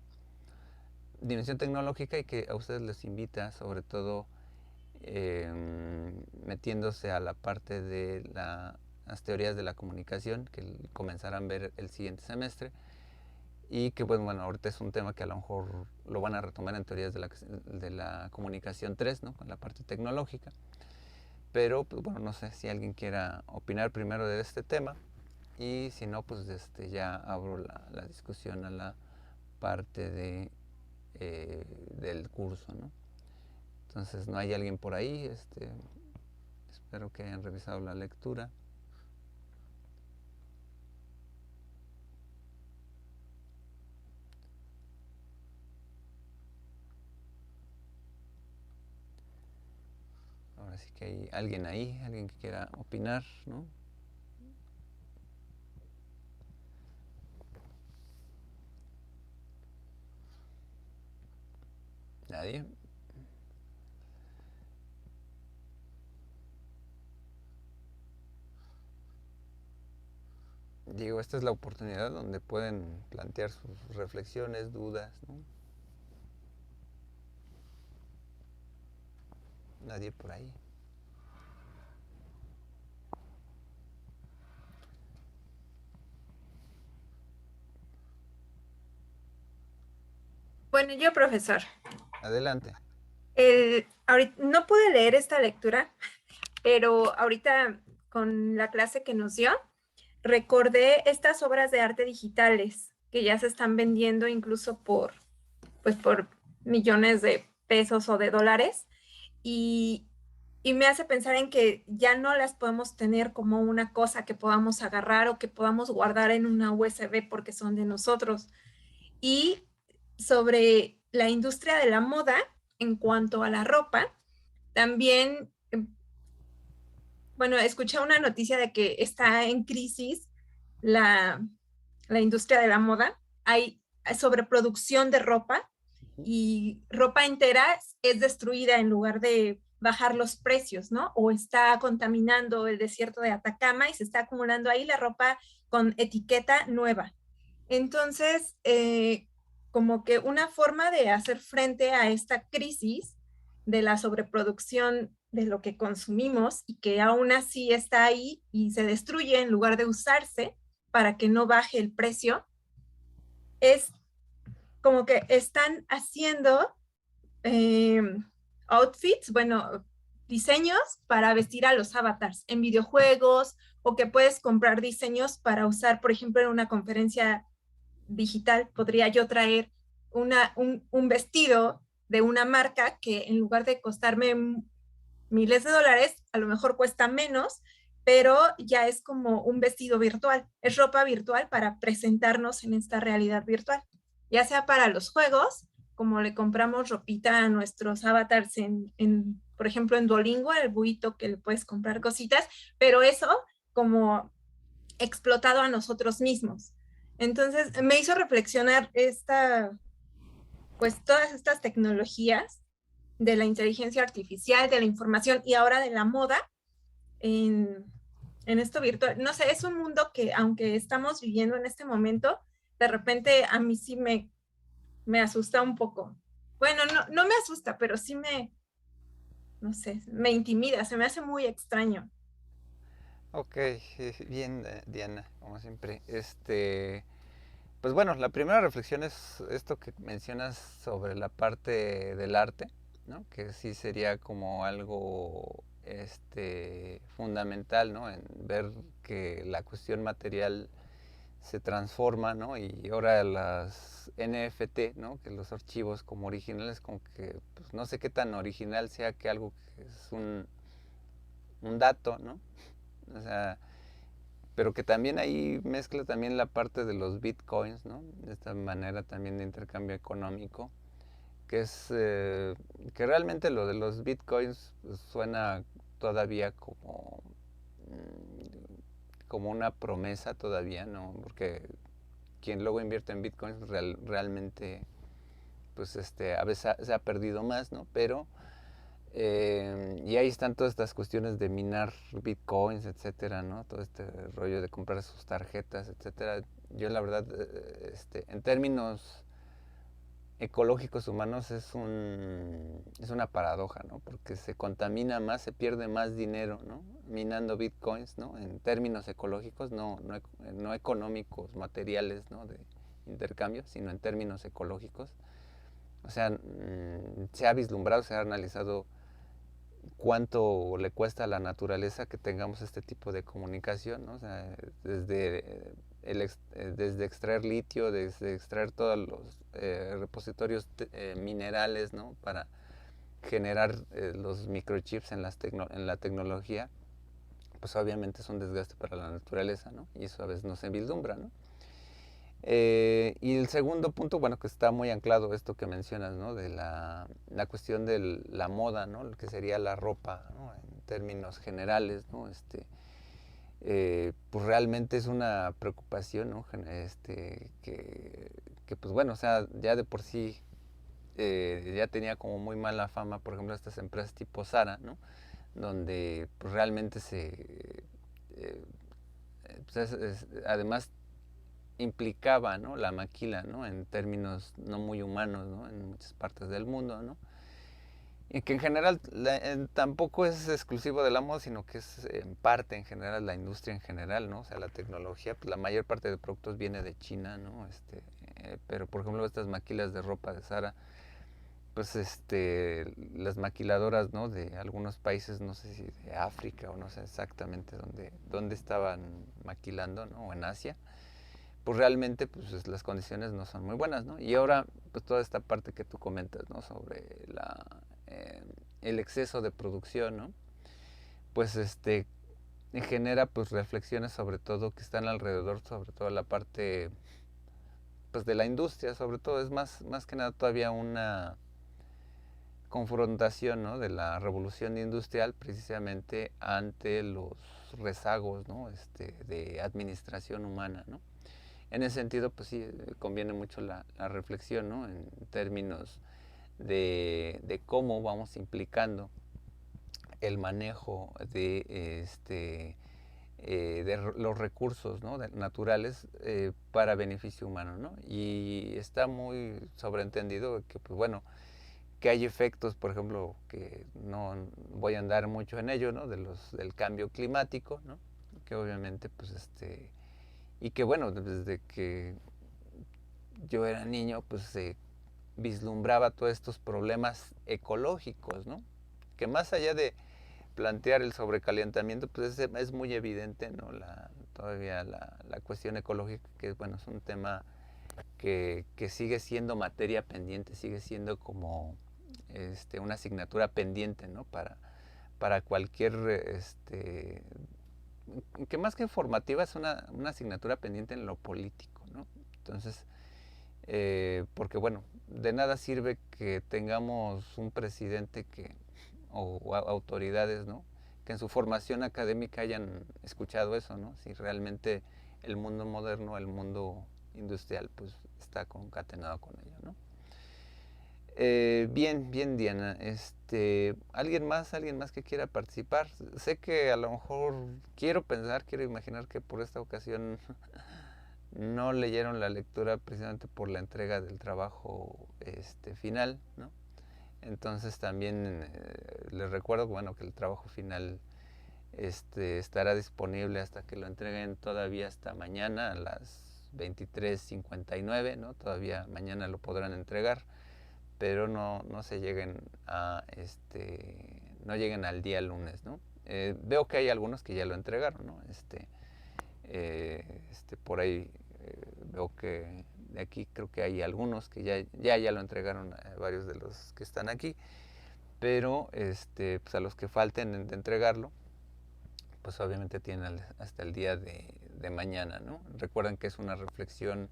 dimensión tecnológica y que a ustedes les invita sobre todo metiéndose a la parte de las teorías de la comunicación que comenzarán a ver el siguiente semestre y que pues bueno, ahorita es un tema que a lo mejor lo van a retomar en teorías de la comunicación 3, ¿no? Con la parte tecnológica. Pero pues bueno, no sé si alguien quiera opinar primero de este tema y si no, pues ya abro la discusión a la parte del curso, ¿no? Entonces, ¿no hay alguien por ahí? Espero que hayan revisado la lectura. Ahora sí que hay alguien ahí, alguien que quiera opinar, ¿no? Nadie. Digo, esta es la oportunidad donde pueden plantear sus reflexiones, dudas, ¿no? Nadie por ahí. Bueno, yo, profesor, Adelante. no pude leer esta lectura, pero ahorita con la clase que nos dio, recordé estas obras de arte digitales que ya se están vendiendo incluso pues por millones de pesos o de dólares y, y me hace pensar en que ya no las podemos tener como una cosa que podamos agarrar o que podamos guardar en una USB porque son de nosotros. Y sobre la industria de la moda en cuanto a la ropa, también, bueno, escuché una noticia de que está en crisis la, la industria de la moda. Hay sobreproducción de ropa y ropa entera es destruida en lugar de bajar los precios, ¿no? O está contaminando el desierto de Atacama y se está acumulando ahí la ropa con etiqueta nueva. Entonces, como que una forma de hacer frente a esta crisis de la sobreproducción de lo que consumimos y que aún así está ahí y se destruye en lugar de usarse para que no baje el precio, es como que están haciendo eh, outfits, bueno, diseños para vestir a los avatars en videojuegos o que puedes comprar diseños para usar, por ejemplo, en una conferencia digital. Podría yo traer un vestido de una marca que en lugar de costarme miles de dólares, a lo mejor cuesta menos, pero ya es como un vestido virtual, es ropa virtual para presentarnos en esta realidad virtual, ya sea para los juegos, como le compramos ropita a nuestros avatars por ejemplo, en Duolingo, el buito que le puedes comprar cositas, pero eso como explotado a nosotros mismos. Entonces, me hizo reflexionar pues todas estas tecnologías de la inteligencia artificial, de la información y ahora de la moda en, en esto virtual. No sé, es un mundo que aunque estamos viviendo en este momento, de repente a mí sí me asusta un poco. Bueno, no me asusta, pero sí no sé, me intimida, se me hace muy extraño. Ok, bien, Diana, como siempre. Pues bueno, la primera reflexión es esto que mencionas sobre la parte del arte, ¿no? Que sí sería como algo fundamental, ¿no? En ver que la cuestión material se transforma, ¿no? Y ahora las NFT, ¿no? Que los archivos como originales, como que pues, no sé qué tan original sea que algo que es un dato, ¿no? O sea, pero que también ahí mezcla también la parte de los bitcoins, ¿no? De esta manera también de intercambio económico, que es que realmente lo de los bitcoins pues, suena todavía como una promesa todavía, ¿no? Porque quien luego invierte en bitcoins realmente pues a veces se ha perdido más, ¿no? Pero Y ahí están todas estas cuestiones de minar bitcoins, etcétera, ¿no? Todo este rollo de comprar sus tarjetas, etcétera. Yo la verdad, en términos ecológicos humanos es una paradoja, ¿no? Porque se contamina más, se pierde más dinero, ¿no? Minando bitcoins, ¿no? En términos ecológicos, no económicos, materiales, ¿no? De intercambio, sino en términos ecológicos. O sea, se ha vislumbrado, se ha analizado cuánto le cuesta a la naturaleza que tengamos este tipo de comunicación, ¿no? O sea, desde extraer litio, desde extraer todos los repositorios minerales, ¿no? Para generar los microchips en la tecnología, pues obviamente es un desgaste para la naturaleza, ¿no? Y eso a veces no se vislumbra, ¿no? Y el segundo punto, bueno, que está muy anclado esto que mencionas, ¿no? De la cuestión de la moda, ¿no? Lo que sería la ropa, ¿no? En términos generales, ¿no? Pues realmente es una preocupación, ¿no? Que pues bueno, o sea, ya de por sí ya tenía como muy mala fama, por ejemplo, estas empresas tipo Zara, ¿no? Donde pues realmente pues además implicaba, ¿no? La maquila, ¿no? En términos no muy humanos, ¿no? En muchas partes del mundo, ¿no? Y que en general tampoco es exclusivo de la moda, sino que es en parte en general la industria en general, ¿no? O sea, la tecnología, pues la mayor parte de productos viene de China, ¿no? Pero por ejemplo estas maquilas de ropa de Zara, pues las maquiladoras, ¿no? De algunos países, no sé si de África o no sé exactamente dónde estaban maquilando, ¿no? O en Asia, pues realmente pues las condiciones no son muy buenas, ¿no? Y ahora pues toda esta parte que tú comentas, ¿no? Sobre eh, el exceso de producción, ¿no? Pues genera pues reflexiones sobre todo que están alrededor, sobre todo la parte pues de la industria, sobre todo es más que nada todavía una confrontación, ¿no? De la revolución industrial precisamente ante los rezagos, ¿no? De administración humana, ¿no? En ese sentido, pues sí, conviene mucho la reflexión, ¿no? En términos de cómo vamos implicando el manejo de los recursos, ¿no? Naturales para beneficio humano, ¿no? Y está muy sobreentendido que, pues bueno, que hay efectos, por ejemplo, que no voy a andar mucho en ello, ¿no? Del cambio climático, ¿no? Que obviamente, pues y que bueno, desde que yo era niño, pues se vislumbraba todos estos problemas ecológicos, ¿no? Que más allá de plantear el sobrecalentamiento, pues es muy evidente, ¿no? Todavía la cuestión ecológica, que bueno, es un tema que sigue siendo materia pendiente, sigue siendo como una asignatura pendiente, ¿no? Para cualquier, que más que formativa es una asignatura pendiente en lo político, ¿no? Entonces, porque bueno, de nada sirve que tengamos un presidente o autoridades, ¿no? Que en su formación académica hayan escuchado eso, ¿no? Si realmente el mundo moderno, el mundo industrial, pues está concatenado con ello, ¿no? Bien, Diana. Alguien más que quiera participar? Sé que a lo mejor quiero imaginar que por esta ocasión no leyeron la lectura precisamente por la entrega del trabajo final, ¿no? Entonces también les recuerdo, bueno, que el trabajo final estará disponible hasta que lo entreguen todavía hasta mañana a las 23:59, ¿no? Todavía mañana lo podrán entregar, pero no se lleguen no lleguen al día lunes, ¿no? Veo que hay algunos que ya lo entregaron, ¿no? Por ahí veo que de aquí creo que hay algunos que ya lo entregaron a varios de los que están aquí, pero pues a los que falten de entregarlo, pues obviamente tienen hasta el día de mañana, ¿no? Recuerden que es una reflexión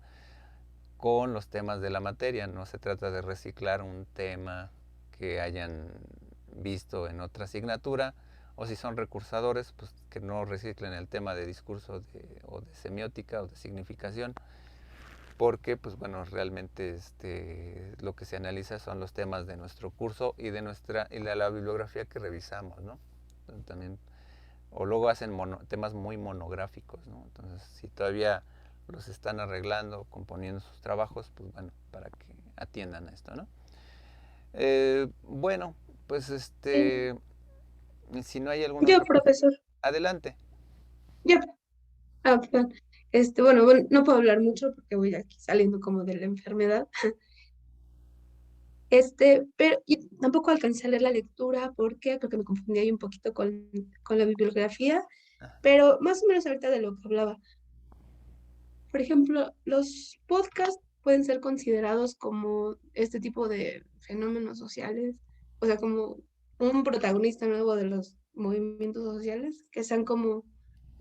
con los temas de la materia, no se trata de reciclar un tema que hayan visto en otra asignatura, o si son recursadores, pues que no reciclen el tema de discurso o de semiótica o de significación, porque pues bueno, realmente lo que se analiza son los temas de nuestro curso y de la bibliografía que revisamos, ¿no? Entonces, también, o luego hacen temas muy monográficos, ¿no? Entonces, si todavía los están arreglando, componiendo sus trabajos, pues bueno, para que atiendan a esto, ¿no? Bueno, pues Sí. si no hay alguna Yo, otra cosa, profesor, adelante. yo. Perdón. Bueno, no puedo hablar mucho porque voy aquí saliendo como de la enfermedad. Pero y tampoco alcancé a leer la lectura porque creo que me confundí ahí un poquito con la bibliografía, pero más o menos ahorita de lo que hablaba. Por ejemplo, los podcasts pueden ser considerados como este tipo de fenómenos sociales, o sea, como un protagonista nuevo de los movimientos sociales, que sean como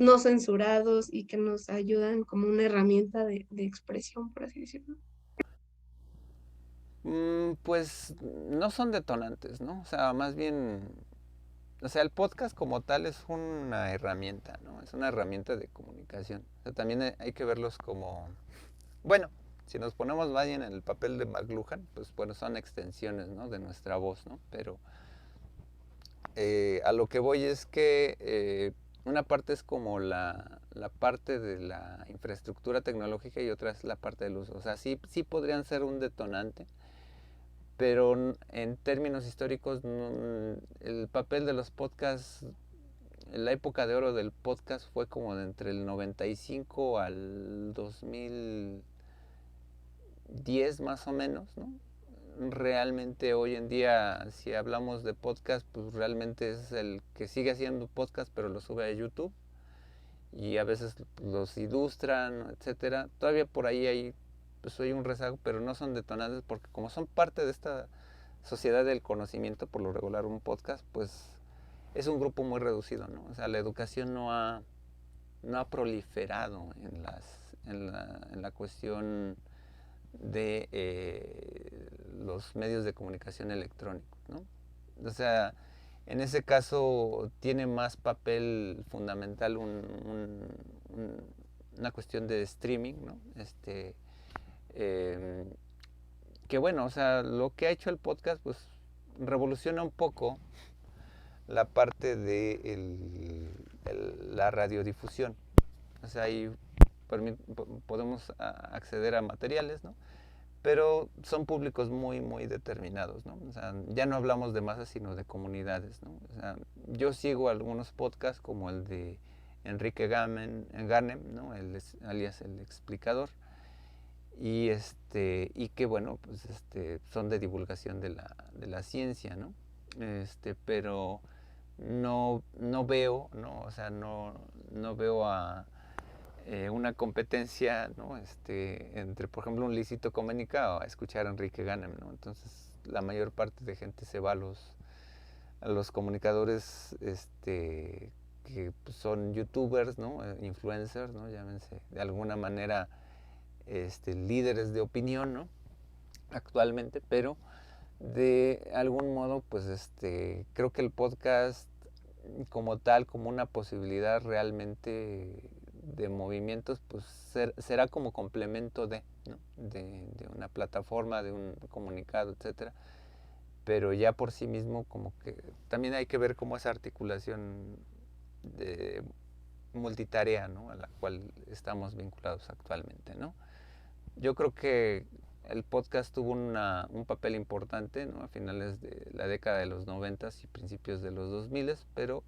no censurados y que nos ayudan como una herramienta de expresión, por así decirlo. Pues no son detonantes, ¿no? O sea, más bien, o sea, el podcast como tal es una herramienta, ¿no? Es una herramienta de comunicación. O sea, también hay que verlos como, bueno, si nos ponemos más bien en el papel de McLuhan, pues bueno, son extensiones, ¿no? De nuestra voz, ¿no? Pero a lo que voy es que una parte es como la parte de la infraestructura tecnológica y otra es la parte del uso. O sea, sí podrían ser un detonante, pero en términos históricos el papel de los podcasts, la época de oro del podcast fue como de entre el 95 al 2010 más o menos, ¿no? Realmente hoy en día, si hablamos de podcast, pues realmente es el que sigue haciendo podcast, pero lo sube a YouTube y a veces los ilustran, etcétera. Todavía por ahí hay un rezago, pero no son detonantes porque como son parte de esta sociedad del conocimiento, por lo regular un podcast, pues es un grupo muy reducido, ¿no? O sea, la educación no ha proliferado en la cuestión de los medios de comunicación electrónicos, ¿no? O sea, en ese caso tiene más papel fundamental una cuestión de streaming, ¿no? Eh, que bueno, o sea, lo que ha hecho el podcast, pues revoluciona un poco la parte de la radiodifusión. O sea, ahí podemos acceder a materiales, ¿no? Pero son públicos muy, muy determinados, ¿no? O sea, ya no hablamos de masas, sino de comunidades, ¿no? O sea, yo sigo algunos podcasts como el de Enrique Ganem, ¿no? Alias El Explicador, y que bueno, pues son de divulgación de la ciencia, ¿no? Pero no veo, ¿no? O sea, no veo una competencia, ¿no? Entre, por ejemplo, un Luisito Comunica o a escuchar a Enrique Ganem, ¿no? Entonces, la mayor parte de gente se va a los comunicadores, que pues, son youtubers, ¿no? Influencers, ¿no? Llámense, de alguna manera, líderes de opinión, ¿no? Actualmente, pero de algún modo, pues, creo que el podcast como tal, como una posibilidad realmente de movimientos, pues será como complemento ¿no? de una plataforma, de un comunicado, etcétera. Pero ya por sí mismo, como que también hay que ver cómo esa articulación de multitarea, ¿no? A la cual estamos vinculados actualmente, ¿no? Yo creo que el podcast tuvo un papel importante, ¿no? A finales de la década de los 90 y principios de los 2000, pero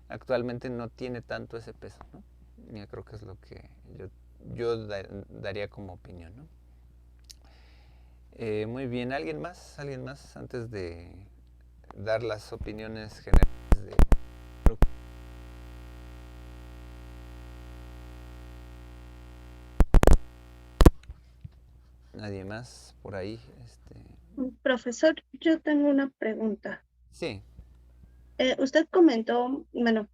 actualmente no tiene tanto ese peso, ¿no? Yo creo que es lo que yo daría como opinión, ¿no? Muy bien, ¿alguien más? ¿Alguien más antes de dar las opiniones generales de... ¿Nadie más por ahí? Profesor, yo tengo una pregunta. Sí. Usted comentó, bueno,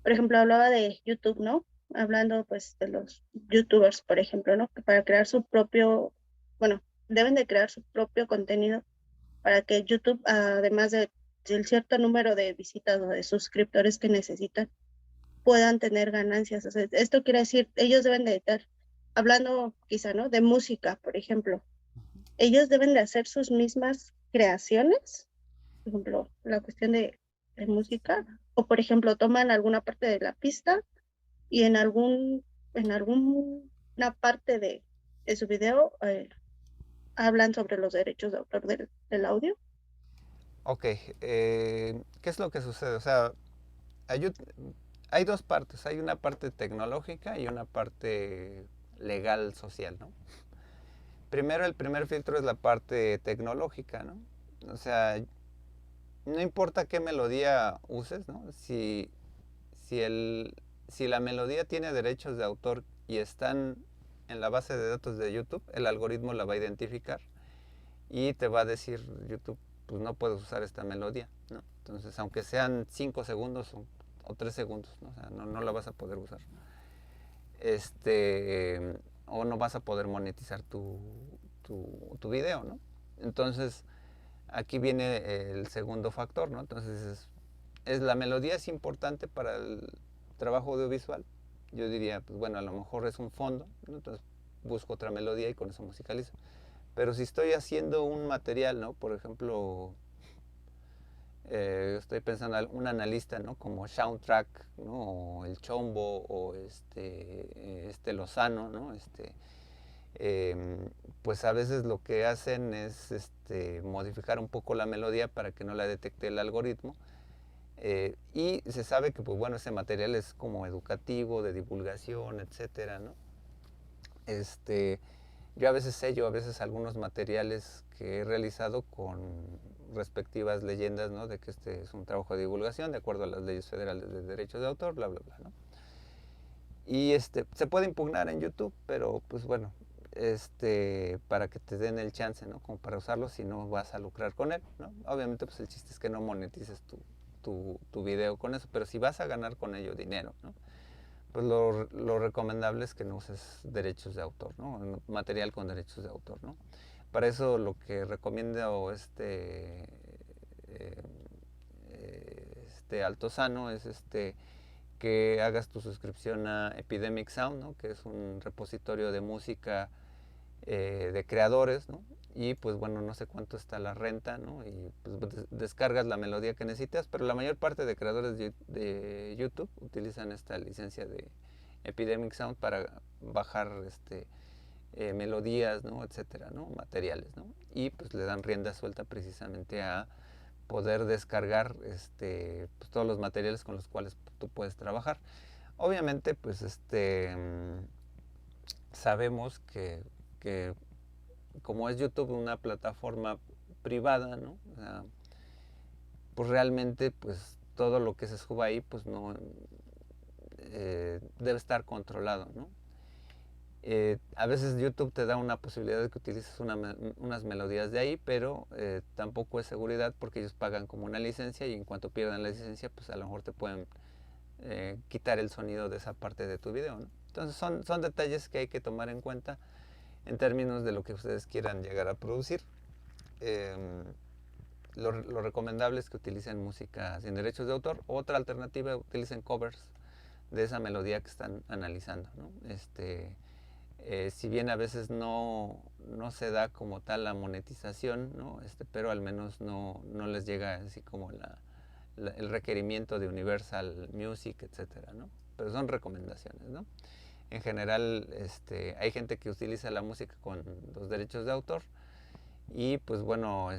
por ejemplo, hablaba de YouTube, ¿no? Hablando pues de los YouTubers, por ejemplo, ¿no? Que para crear su propio, bueno, deben de crear su propio contenido para que YouTube, además del cierto número de visitas o de suscriptores que necesitan, puedan tener ganancias. O sea, esto quiere decir, ellos deben de editar hablando quizá, ¿no? De música, por ejemplo, ellos deben de hacer sus mismas creaciones, por ejemplo, la cuestión de música, o por ejemplo, toman alguna parte de la pista y en alguna parte de su video hablan sobre los derechos de autor del audio. Ok, ¿qué es lo que sucede? O sea, hay, hay dos partes, hay una parte tecnológica y una parte legal, social, ¿no? Primero, el primer filtro es la parte tecnológica, ¿no? O sea, no importa qué melodía uses, ¿no? Si la melodía tiene derechos de autor y están en la base de datos de YouTube, el algoritmo la va a identificar y te va a decir YouTube, pues no puedes usar esta melodía, ¿no? Entonces, aunque sean 5 segundos o 3 segundos, ¿no? O sea, no la vas a poder usar. O no vas a poder monetizar tu video, ¿no? Entonces, aquí viene el segundo factor, ¿no? Entonces, la melodía es importante para el trabajo audiovisual. Yo diría, pues bueno, a lo mejor es un fondo, ¿no? Entonces busco otra melodía y con eso musicalizo. Pero si estoy haciendo un material, ¿no? Por ejemplo, estoy pensando en un analista, ¿no? Como Soundtrack, ¿no? O el Chombo, o Lozano, ¿no? Pues a veces lo que hacen es modificar un poco la melodía para que no la detecte el algoritmo. Y se sabe que, pues bueno, ese material es como educativo, de divulgación, etcétera, ¿no? Yo a veces sello, a veces algunos materiales que he realizado con respectivas leyendas, ¿no? De que este es un trabajo de divulgación de acuerdo a las leyes federales de derechos de autor, bla, bla, bla, ¿no? Y se puede impugnar en YouTube, pero pues bueno, para que te den el chance, ¿no? Como para usarlo si no vas a lucrar con él, ¿no? Obviamente pues el chiste es que no monetices tu video con eso, pero si vas a ganar con ello dinero, ¿no? Pues lo recomendable es que no uses derechos de autor, ¿no? Material con derechos de autor, ¿no? Para eso lo que recomiendo Altozano es que hagas tu suscripción a Epidemic Sound, ¿no? Que es un repositorio de música de creadores, ¿no? Y pues bueno, no sé cuánto está la renta, ¿no? Y pues descargas la melodía que necesitas, pero la mayor parte de creadores de YouTube utilizan esta licencia de Epidemic Sound para bajar melodías, ¿no? Etcétera, ¿no? Materiales, ¿no? Y pues le dan rienda suelta precisamente a poder descargar pues, todos los materiales con los cuales tú puedes trabajar. Obviamente, pues sabemos que como es YouTube una plataforma privada, ¿no? O sea, pues realmente pues todo lo que se suba ahí pues no debe estar controlado, ¿no? A veces YouTube te da una posibilidad de que utilices unas melodías de ahí, pero tampoco es seguridad porque ellos pagan como una licencia y en cuanto pierdan la licencia pues a lo mejor te pueden quitar el sonido de esa parte de tu video, ¿no? Entonces son detalles que hay que tomar en cuenta en términos de lo que ustedes quieran llegar a producir. Lo recomendable es que utilicen música sin derechos de autor. Otra alternativa, utilicen covers de esa melodía que están analizando, ¿no? Si bien a veces no se da como tal la monetización, ¿no? Pero al menos no les llega así como el requerimiento de Universal Music, etcétera, ¿no? Pero son recomendaciones, ¿no? En general, hay gente que utiliza la música con los derechos de autor y pues bueno,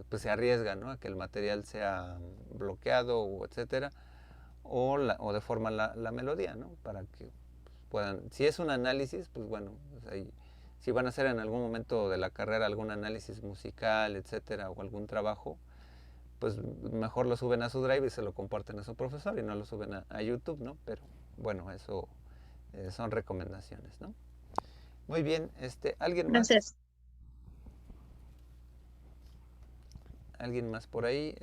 pues se arriesga, ¿no? A que el material sea bloqueado o etcétera, o deforma la melodía, ¿no? Para que puedan, si es un análisis, pues bueno, pues si van a hacer en algún momento de la carrera algún análisis musical, etcétera, o algún trabajo, pues mejor lo suben a su drive y se lo comparten a su profesor y no lo suben a YouTube, ¿no? Pero bueno, eso son recomendaciones, ¿no? Muy bien, ¿alguien más? Gracias. ¿Alguien más por ahí?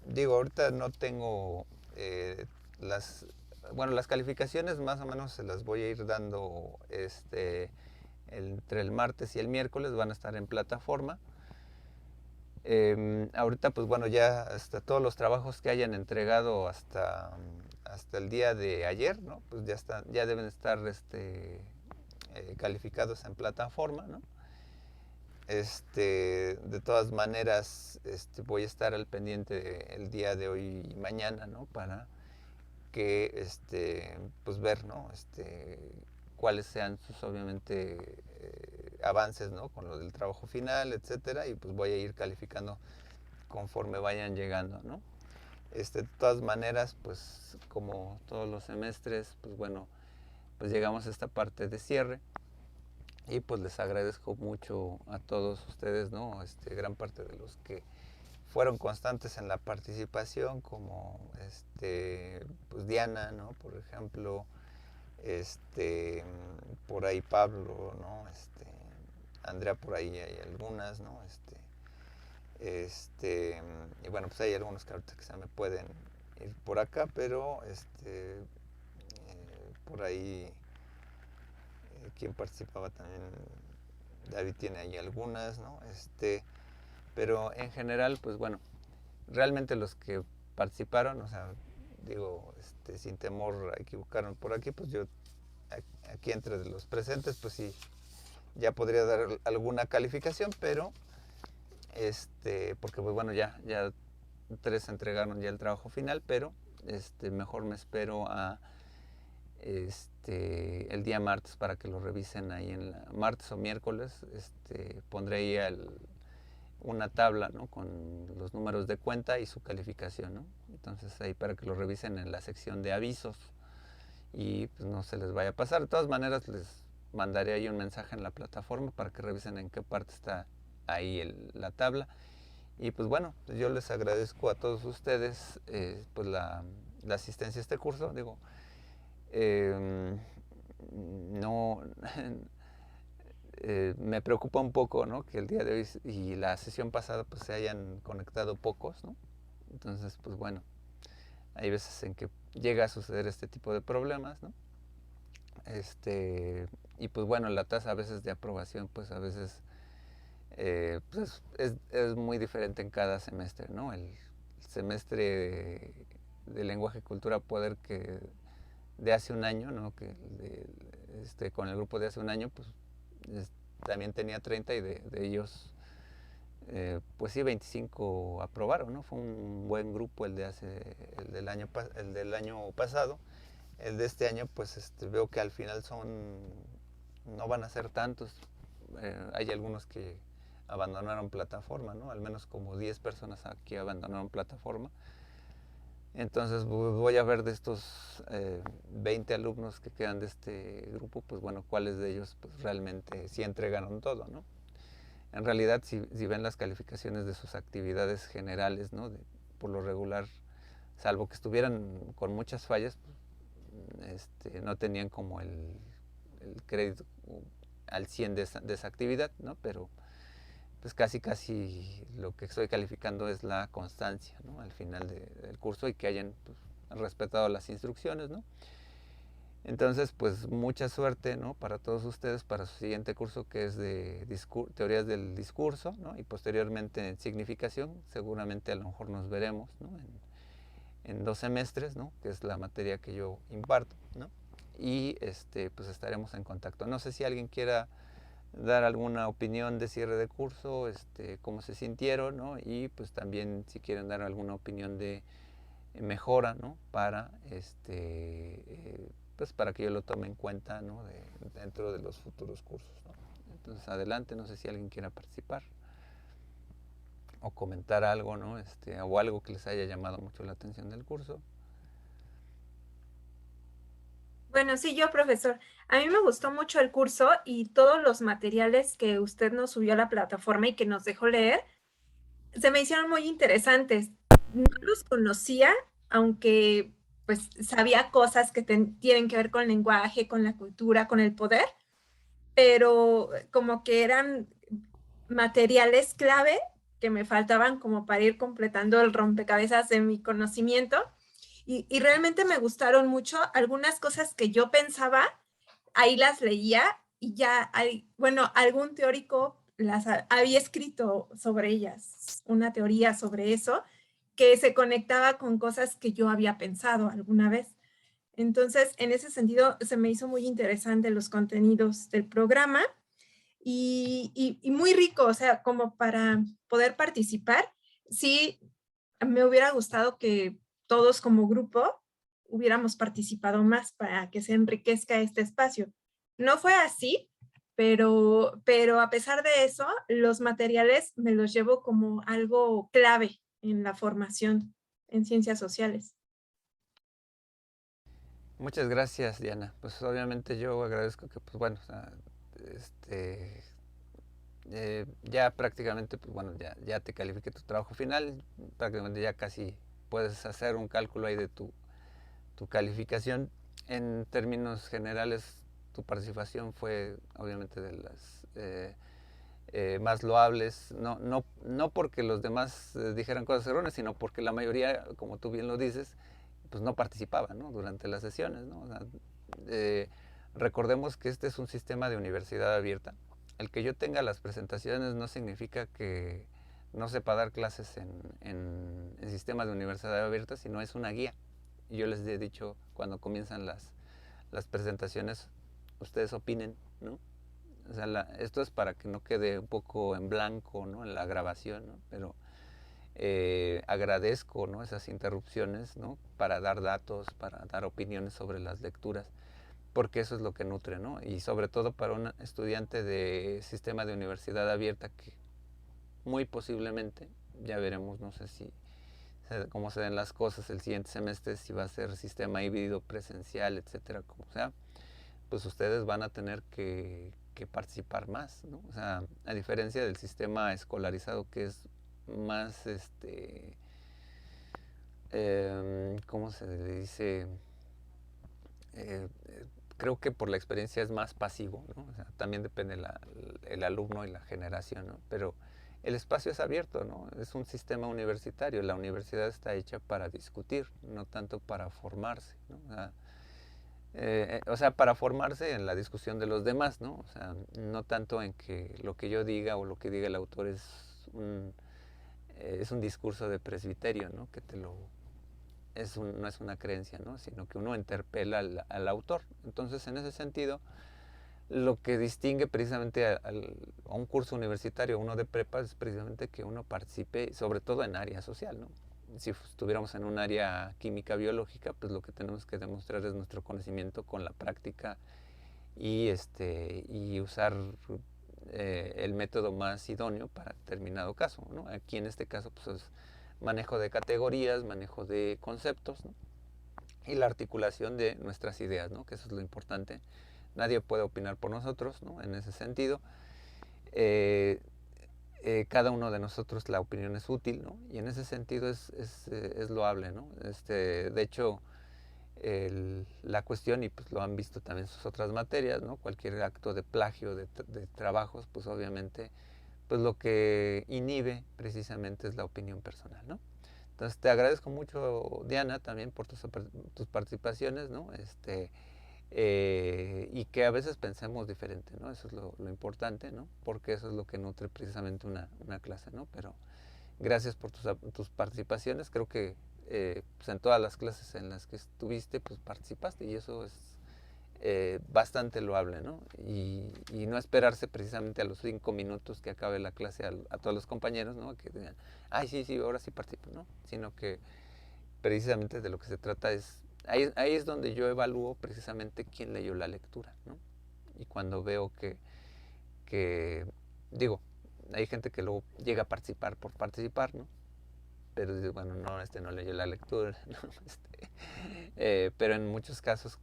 Digo, ahorita no tengo las calificaciones más o menos se las voy a ir dando entre el martes y el miércoles, van a estar en plataforma. Ahorita pues bueno, ya hasta todos los trabajos que hayan entregado hasta hasta el día de ayer, ¿no? Pues ya deben estar calificados en plataforma, ¿no? De todas maneras, voy a estar al pendiente el día de hoy y mañana, ¿no? Para que, pues ver, ¿no? Cuáles sean sus, obviamente, avances, ¿no? Con lo del trabajo final, etcétera, y pues voy a ir calificando conforme vayan llegando, ¿no? De todas maneras, pues como todos los semestres, pues bueno, pues llegamos a esta parte de cierre. Y pues les agradezco mucho a todos ustedes, ¿no? Gran parte de los que fueron constantes en la participación, como pues Diana, ¿no? Por ejemplo, por ahí Pablo, ¿no? Andrea, por ahí hay algunas, ¿no? Y bueno, pues hay algunos que ahorita que se me pueden ir por acá, pero por ahí quien participaba también, David tiene ahí algunas, ¿no? Pero en general, pues bueno, realmente los que participaron, o sea, digo, sin temor a equivocarme por aquí, pues yo aquí entre los presentes, pues sí, ya podría dar alguna calificación, pero porque pues bueno, ya 3 entregaron ya el trabajo final, pero mejor me espero a el día martes para que lo revisen ahí martes o miércoles. Pondré ahí una tabla, ¿no? Con los números de cuenta y su calificación, ¿no? Entonces ahí para que lo revisen en la sección de avisos y pues no se les vaya a pasar. De todas maneras les mandaré ahí un mensaje en la plataforma para que revisen en qué parte está ahí la tabla. Y pues bueno, yo les agradezco a todos ustedes pues la asistencia a este curso. Digo, no me preocupa un poco, ¿no? Que el día de hoy y la sesión pasada pues se hayan conectado pocos, ¿no? Entonces pues bueno, hay veces en que llega a suceder este tipo de problemas, ¿no? Y pues bueno, la tasa a veces de aprobación pues a veces pues es muy diferente en cada semestre, ¿no? El semestre de lenguaje, cultura, poder que de hace un año, ¿no? Que con el grupo de hace un año, pues también tenía 30 y de ellos, pues sí, 25 aprobaron, ¿no? Fue un buen grupo el del año pasado. El de este año, pues veo que al final no van a ser tantos. Hay algunos que abandonaron plataforma, ¿no? Al menos como 10 personas aquí abandonaron plataforma. Entonces voy a ver de estos 20 alumnos que quedan de este grupo, pues bueno, cuáles de ellos pues realmente sí entregaron todo, ¿no? En realidad, si ven las calificaciones de sus actividades generales, ¿no? Por lo regular, salvo que estuvieran con muchas fallas, pues, no tenían como el crédito al 100 de esa actividad, ¿no? Pero pues casi lo que estoy calificando es la constancia, ¿no? Al final del curso y que hayan pues, respetado las instrucciones, ¿no? Entonces, pues mucha suerte, ¿no? Para todos ustedes, para su siguiente curso que es de teorías del discurso, ¿no? Y posteriormente en significación, seguramente a lo mejor nos veremos, ¿no? En 2 semestres, ¿no? Que es la materia que yo imparto, ¿no? Y pues estaremos en contacto. No sé si alguien quiera dar alguna opinión de cierre de curso, cómo se sintieron, ¿no? Y pues también si quieren dar alguna opinión de mejora, ¿no? Para pues para que yo lo tome en cuenta, ¿no? Dentro de los futuros cursos, ¿no? Entonces adelante, no sé si alguien quiera participar o comentar algo, ¿no? O algo que les haya llamado mucho la atención del curso. Bueno, sí, yo, profesor. A mí me gustó mucho el curso y todos los materiales que usted nos subió a la plataforma y que nos dejó leer, se me hicieron muy interesantes. No los conocía, aunque pues sabía cosas que tienen que ver con el lenguaje, con la cultura, con el poder, pero como que eran materiales clave que me faltaban como para ir completando el rompecabezas de mi conocimiento. Y realmente me gustaron mucho algunas cosas que yo pensaba, ahí las leía y ya bueno, algún teórico había escrito sobre ellas, una teoría sobre eso, que se conectaba con cosas que yo había pensado alguna vez. Entonces, en ese sentido, se me hizo muy interesante los contenidos del programa y muy rico, o sea, como para poder participar. Sí, me hubiera gustado que todos como grupo hubiéramos participado más para que se enriquezca este espacio. No fue así, pero a pesar de eso, los materiales me los llevo como algo clave en la formación en ciencias sociales. Muchas gracias, Diana. Pues obviamente yo agradezco que, pues bueno, o sea, ya prácticamente, pues bueno, ya te califiqué tu trabajo final, prácticamente ya casi puedes hacer un cálculo ahí de tu calificación. En términos generales, tu participación fue obviamente de las más loables, no porque los demás dijeran cosas erróneas, sino porque la mayoría, como tú bien lo dices, pues no participaban, ¿no? Durante las sesiones, ¿no? O sea, eh, recordemos que este es un sistema de universidad abierta. El que yo tenga las presentaciones no significa que no sepa dar clases en sistemas de universidad abierta, sino es una guía. Y yo les he dicho cuando comienzan las presentaciones, ustedes opinen, ¿no? O sea, esto es para que no quede un poco en blanco, ¿no? En la grabación, ¿no? Pero agradezco, ¿no? Esas interrupciones, ¿no? Para dar datos, para dar opiniones sobre las lecturas, porque eso es lo que nutre, ¿no? Y sobre todo para un estudiante de sistema de universidad abierta que muy posiblemente, ya veremos, no sé si cómo se den las cosas el siguiente semestre, si va a ser sistema híbrido, presencial, etcétera, como sea, pues ustedes van a tener que participar más, ¿no? O sea, a diferencia del sistema escolarizado que es más, ¿cómo se le dice? Eh, eh, Creo que por la experiencia es más pasivo, ¿no? O sea, también depende el alumno y la generación, ¿no? Pero el espacio es abierto, ¿no? Es un sistema universitario, la universidad está hecha para discutir, no tanto para formarse, ¿no? O sea, para formarse en la discusión de los demás, ¿no? O sea, no tanto en que lo que yo diga o lo que diga el autor es un discurso de presbiterio, ¿no? Que no es una creencia, ¿no? Sino que uno interpela al autor. Entonces, en ese sentido, lo que distingue precisamente a un curso universitario, uno de prepa, es precisamente que uno participe, sobre todo en área social, ¿no? Si estuviéramos en un área química biológica, pues lo que tenemos que demostrar es nuestro conocimiento con la práctica y usar el método más idóneo para determinado caso, ¿no? Aquí en este caso pues es manejo de categorías, manejo de conceptos, ¿no? Y la articulación de nuestras ideas, ¿no? Que eso es lo importante. Nadie puede opinar por nosotros, ¿no? En ese sentido. Eh, Cada uno de nosotros la opinión es útil, ¿no? Y en ese sentido es loable, ¿no? De hecho, la cuestión, y pues lo han visto también en sus otras materias, ¿no? Cualquier acto de plagio de trabajos, pues obviamente, pues lo que inhibe precisamente es la opinión personal, ¿no? Entonces te agradezco mucho, Diana, también por tus participaciones, ¿no? Y que a veces pensemos diferente, ¿no? Eso es lo importante, ¿no? Porque eso es lo que nutre precisamente una clase, ¿no? Pero gracias por tus participaciones. Creo que pues en todas las clases en las que estuviste, pues participaste y eso es bastante loable, ¿no? Y no esperarse precisamente a los 5 minutos que acabe la clase a todos los compañeros, ¿no? Que digan, ay, sí, sí, ahora sí participo, ¿no? Sino que precisamente de lo que se trata es, ahí es donde yo evalúo precisamente quién leyó la lectura, ¿no? Y cuando veo digo, hay gente que luego llega a participar por participar, ¿no? Pero dice, bueno, no, no leyó la lectura, ¿no? Pero en muchos casos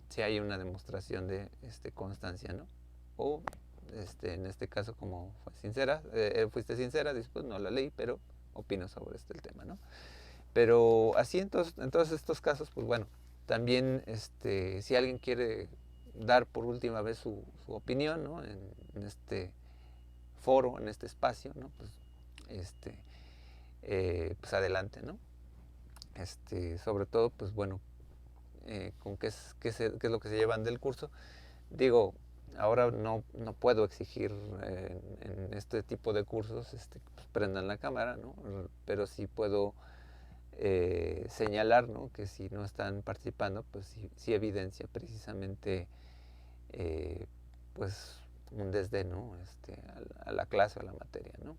sí hay una demostración de constancia, ¿no? O en este caso, como fuiste sincera, después no la leí, pero opino sobre el tema, ¿no? Pero así en todos estos casos, pues bueno, también si alguien quiere dar por última vez su opinión, ¿no? En este foro, en este espacio, ¿no? Pues, pues adelante, ¿no? Sobre todo, pues bueno, con qué es lo que se llevan del curso. Digo, ahora no puedo exigir en este tipo de cursos pues prendan la cámara, ¿no? Pero sí puedo señalar, ¿no?, que si no están participando, pues sí evidencia precisamente pues un desdén, ¿no?, a la clase o a la materia, ¿no?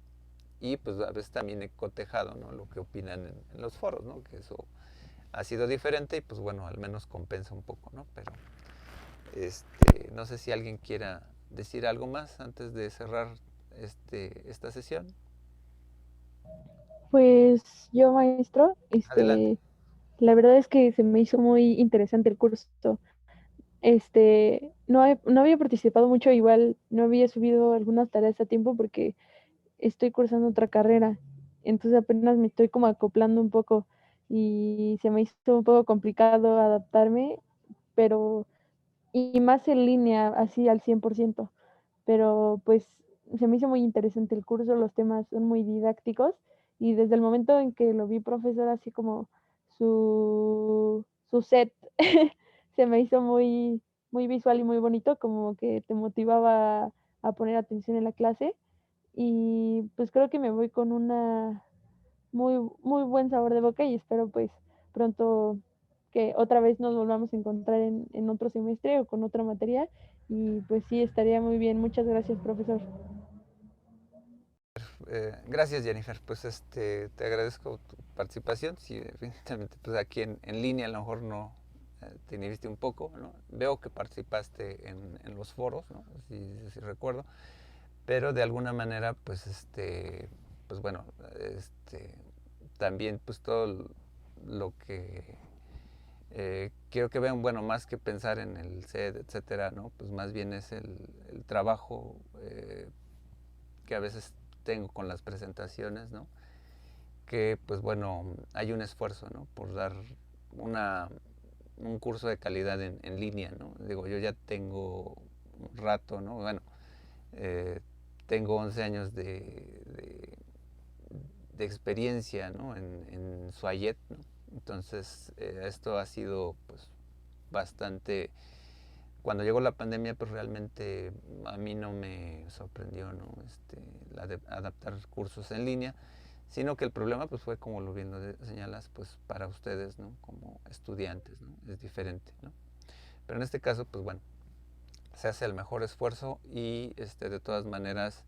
Y pues a veces también he cotejado, ¿no?, lo que opinan en los foros, ¿no?, que eso ha sido diferente y pues bueno, al menos compensa un poco, ¿no? Pero no sé si alguien quiera decir algo más antes de cerrar esta sesión. Pues yo, maestro, Adelante. la verdad es que se me hizo muy interesante el curso. No había participado mucho, igual no había subido algunas tareas a tiempo porque estoy cursando otra carrera, entonces apenas me estoy como acoplando un poco y se me hizo un poco complicado adaptarme, pero y más en línea, así al 100%, pero pues se me hizo muy interesante el curso, los temas son muy didácticos y desde el momento en que lo vi profesor, así como su set, se me hizo muy, muy visual y muy bonito, como que te motivaba a poner atención en la clase y pues creo que me voy con una muy, muy buen sabor de boca y espero pues pronto que otra vez nos volvamos a encontrar en otro semestre o con otra materia y pues sí, estaría muy bien. Muchas gracias, profesor. Gracias, Jennifer. Pues te agradezco tu participación. Sí, evidentemente, pues aquí en línea a lo mejor no te inhibiste un poco, ¿no? Veo que participaste en los foros, ¿no? Si recuerdo. Pero de alguna manera, pues pues bueno, también pues todo lo que quiero que vean, bueno, más que pensar en el SED, etcétera, ¿no? Pues más bien es el trabajo que a veces tengo con las presentaciones, ¿no? Que pues bueno, hay un esfuerzo, ¿no?, por dar un curso de calidad en línea, ¿no? Digo, yo ya tengo un rato, ¿no? Bueno, tengo 11 años de experiencia, ¿no?, en Suayet, ¿no? Entonces, esto ha sido pues bastante. Cuando llegó la pandemia, pues realmente a mí no me sorprendió, ¿no?, adaptar cursos en línea, sino que el problema pues fue, como lo bien lo señalas, pues para ustedes, ¿no?, como estudiantes, ¿no?, es diferente, ¿no? Pero en este caso, pues bueno, se hace el mejor esfuerzo y de todas maneras,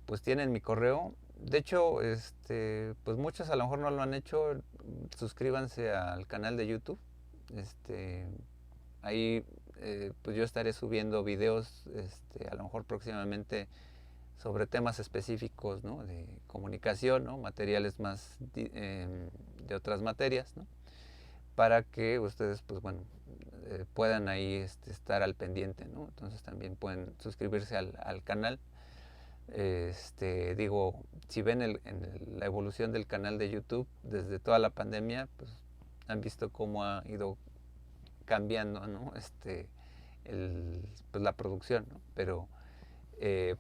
pues tienen mi correo. De hecho, pues muchos a lo mejor no lo han hecho. Suscríbanse al canal de YouTube. Ahí pues yo estaré subiendo videos, a lo mejor próximamente, sobre temas específicos, ¿no?, de comunicación, ¿no?, materiales más de otras materias, ¿no?, para que ustedes, pues bueno, puedan ahí estar al pendiente, ¿no? Entonces también pueden suscribirse al canal. Digo, si ven la evolución del canal de YouTube desde toda la pandemia, pues han visto cómo ha ido cambiando, ¿no?, pues la producción, ¿no? Pero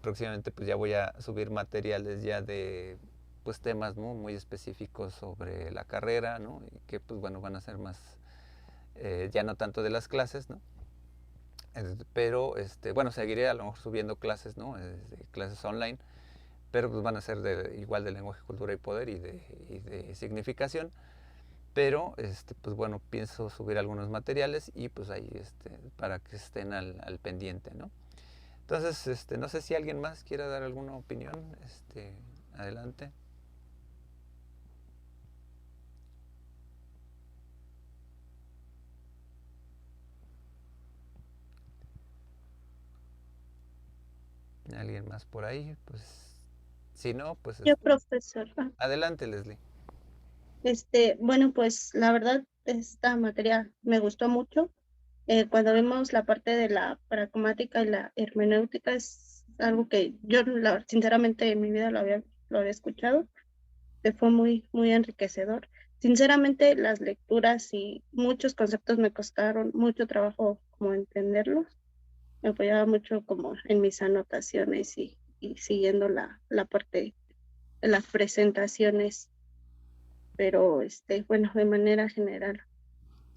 próximamente pues ya voy a subir materiales ya de pues temas, ¿no?, muy específicos sobre la carrera, ¿no?, y que pues bueno, van a ser más, ya no tanto de las clases, ¿no? Pero bueno, seguiré a lo mejor subiendo clases, ¿no?, clases online, pero pues van a ser igual de lenguaje, cultura y poder y de significación. Pero pues bueno, pienso subir algunos materiales y pues ahí para que estén al pendiente, ¿no? Entonces, no sé si alguien más quiera dar alguna opinión, adelante. ¿Alguien más por ahí? Pues, si no, pues Yo, profesor. adelante, Leslie. Bueno, pues la verdad, esta materia me gustó mucho. Cuando vemos la parte de la pragmática y la hermenéutica, es algo que yo sinceramente en mi vida lo había escuchado, que fue muy, muy enriquecedor. Sinceramente, las lecturas y muchos conceptos me costaron mucho trabajo como entenderlos. Me apoyaba mucho como en mis anotaciones y siguiendo la parte de las presentaciones, pero bueno, de manera general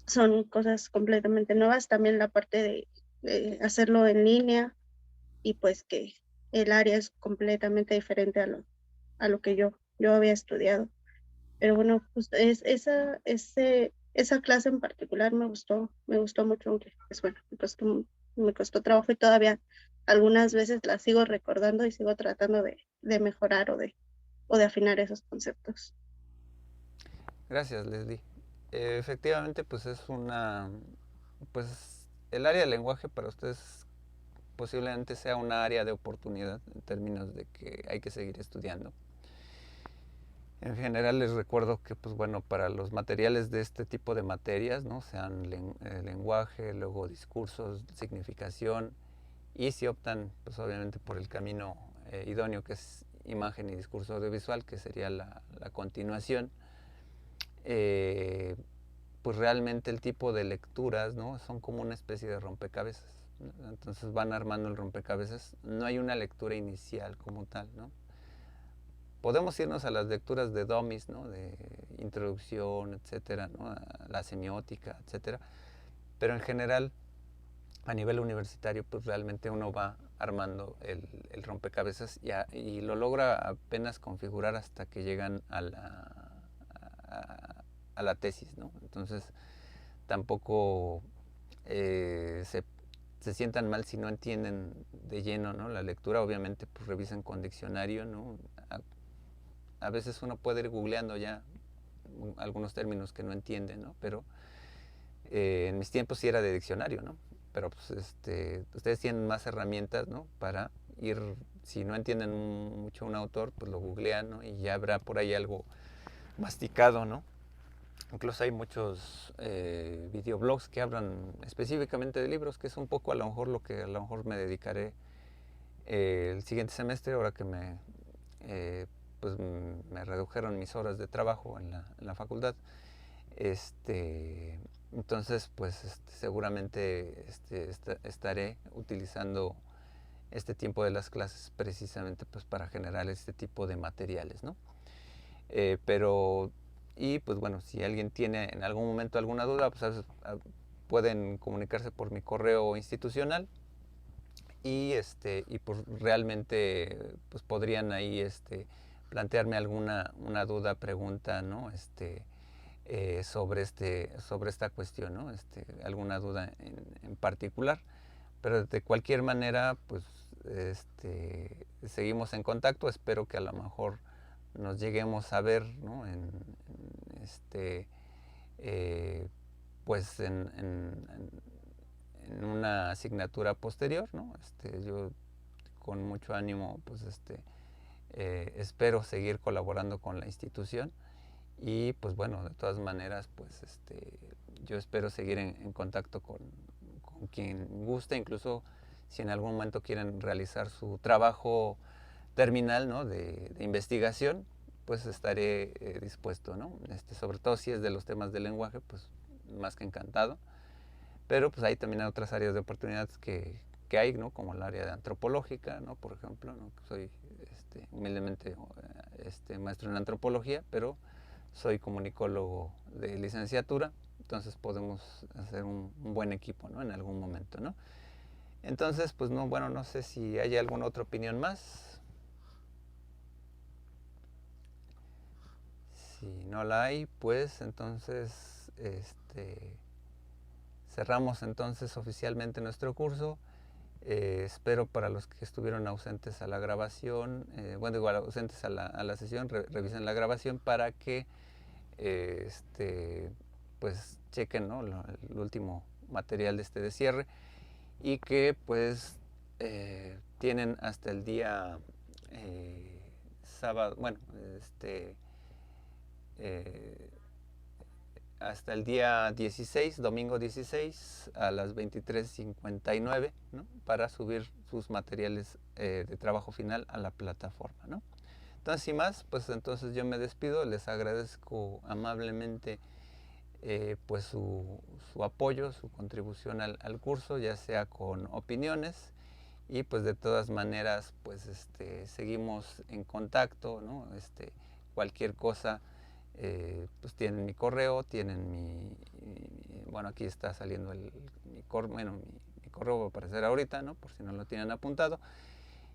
son cosas completamente nuevas. También la parte de hacerlo en línea y pues que el área es completamente diferente a lo que yo había estudiado. Pero bueno, pues esa clase en particular me gustó mucho, aunque pues bueno, me costó trabajo y todavía algunas veces la sigo recordando y sigo tratando de mejorar o de afinar esos conceptos. Gracias, Leslie. Efectivamente, pues pues el área del lenguaje para ustedes posiblemente sea una área de oportunidad en términos de que hay que seguir estudiando. En general les recuerdo que, pues bueno, para los materiales de este tipo de materias, ¿no? Sean lenguaje, luego discursos, significación, y si optan, pues obviamente por el camino idóneo, que es imagen y discurso audiovisual, que sería la continuación, pues realmente el tipo de lecturas, ¿no? Son como una especie de rompecabezas, ¿no? Entonces van armando el rompecabezas, no hay una lectura inicial como tal, ¿no? Podemos irnos a las lecturas de dummies, ¿no? De introducción, etcétera, ¿no? A la semiótica, etcétera. Pero en general, a nivel universitario, pues realmente uno va armando el rompecabezas y lo logra apenas configurar hasta que llegan a la tesis, ¿no? Entonces, tampoco se sientan mal si no entienden de lleno, ¿no? La lectura. Obviamente, pues revisen con diccionario, ¿no? A veces uno puede ir googleando ya algunos términos que no entiende, ¿no? Pero en mis tiempos sí era de diccionario, ¿no? Pero pues ustedes tienen más herramientas, ¿no? Para ir, si no entienden mucho un autor, pues lo googlean, ¿no? Y ya habrá por ahí algo masticado, ¿no? Incluso hay muchos videoblogs que hablan específicamente de libros, que es un poco a lo mejor lo que a lo mejor me dedicaré el siguiente semestre, ahora que pues me redujeron mis horas de trabajo en la facultad. Entonces, pues seguramente estaré utilizando este tiempo de las clases precisamente pues para generar este tipo de materiales, ¿no? Y pues bueno, si alguien tiene en algún momento alguna duda, pues pueden comunicarse por mi correo institucional y pues realmente pues podrían ahí plantearme una duda, pregunta, ¿no? Sobre esta cuestión, ¿no? Alguna duda en particular. Pero de cualquier manera, pues seguimos en contacto. Espero que a lo mejor nos lleguemos a ver, ¿no? Pues en una asignatura posterior, ¿no? Yo con mucho ánimo, pues espero seguir colaborando con la institución. Y pues bueno, de todas maneras, pues yo espero seguir en contacto con quien guste, incluso si en algún momento quieren realizar su trabajo terminal, ¿no? de investigación, pues estaré dispuesto, ¿no? Sobre todo si es de los temas del lenguaje, pues más que encantado. Pero pues hay también otras áreas de oportunidades que hay, ¿no? Como el área de antropológica, ¿no? Por ejemplo, ¿no? Soy humildemente maestro en antropología, pero soy comunicólogo de licenciatura, entonces podemos hacer un buen equipo, ¿no? En algún momento, ¿no? Entonces, pues no, bueno, no sé si hay alguna otra opinión más. Si no la hay, pues entonces cerramos entonces oficialmente nuestro curso. Espero para los que estuvieron ausentes a la grabación, bueno, igual ausentes a la sesión, revisen la grabación para que pues chequen, ¿no? el último material de cierre y que pues tienen hasta el día sábado, bueno, eh, hasta el día 16, domingo 16 a las 23:59, ¿no? Para subir sus materiales de trabajo final a la plataforma, ¿no? Entonces, sin más, pues entonces yo me despido, les agradezco amablemente pues su apoyo, su contribución al curso, ya sea con opiniones y pues de todas maneras pues seguimos en contacto, ¿no? Cualquier cosa pues tienen mi correo, tienen bueno, aquí está saliendo mi correo va a aparecer ahorita, ¿no? Por si no lo tienen apuntado.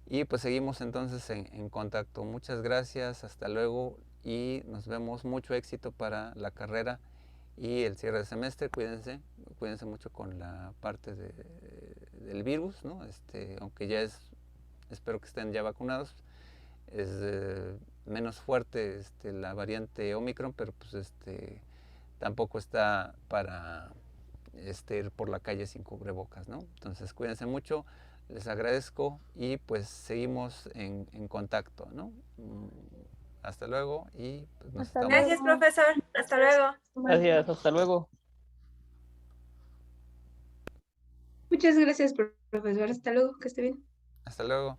Y pues seguimos entonces en contacto. Muchas gracias, hasta luego y nos vemos. Mucho éxito para la carrera y el cierre de semestre. Cuídense mucho con la parte del virus, ¿no? Aunque ya espero que estén ya vacunados. Es menos fuerte la variante Omicron, pero pues tampoco está para ir por la calle sin cubrebocas, ¿no? Entonces cuídense mucho, les agradezco y pues seguimos en contacto, ¿no? Hasta luego y pues nos Hasta estamos... Gracias, profesor. Hasta luego. Gracias, hasta luego. Muchas gracias, profesor. Hasta luego, que esté bien. Hasta luego.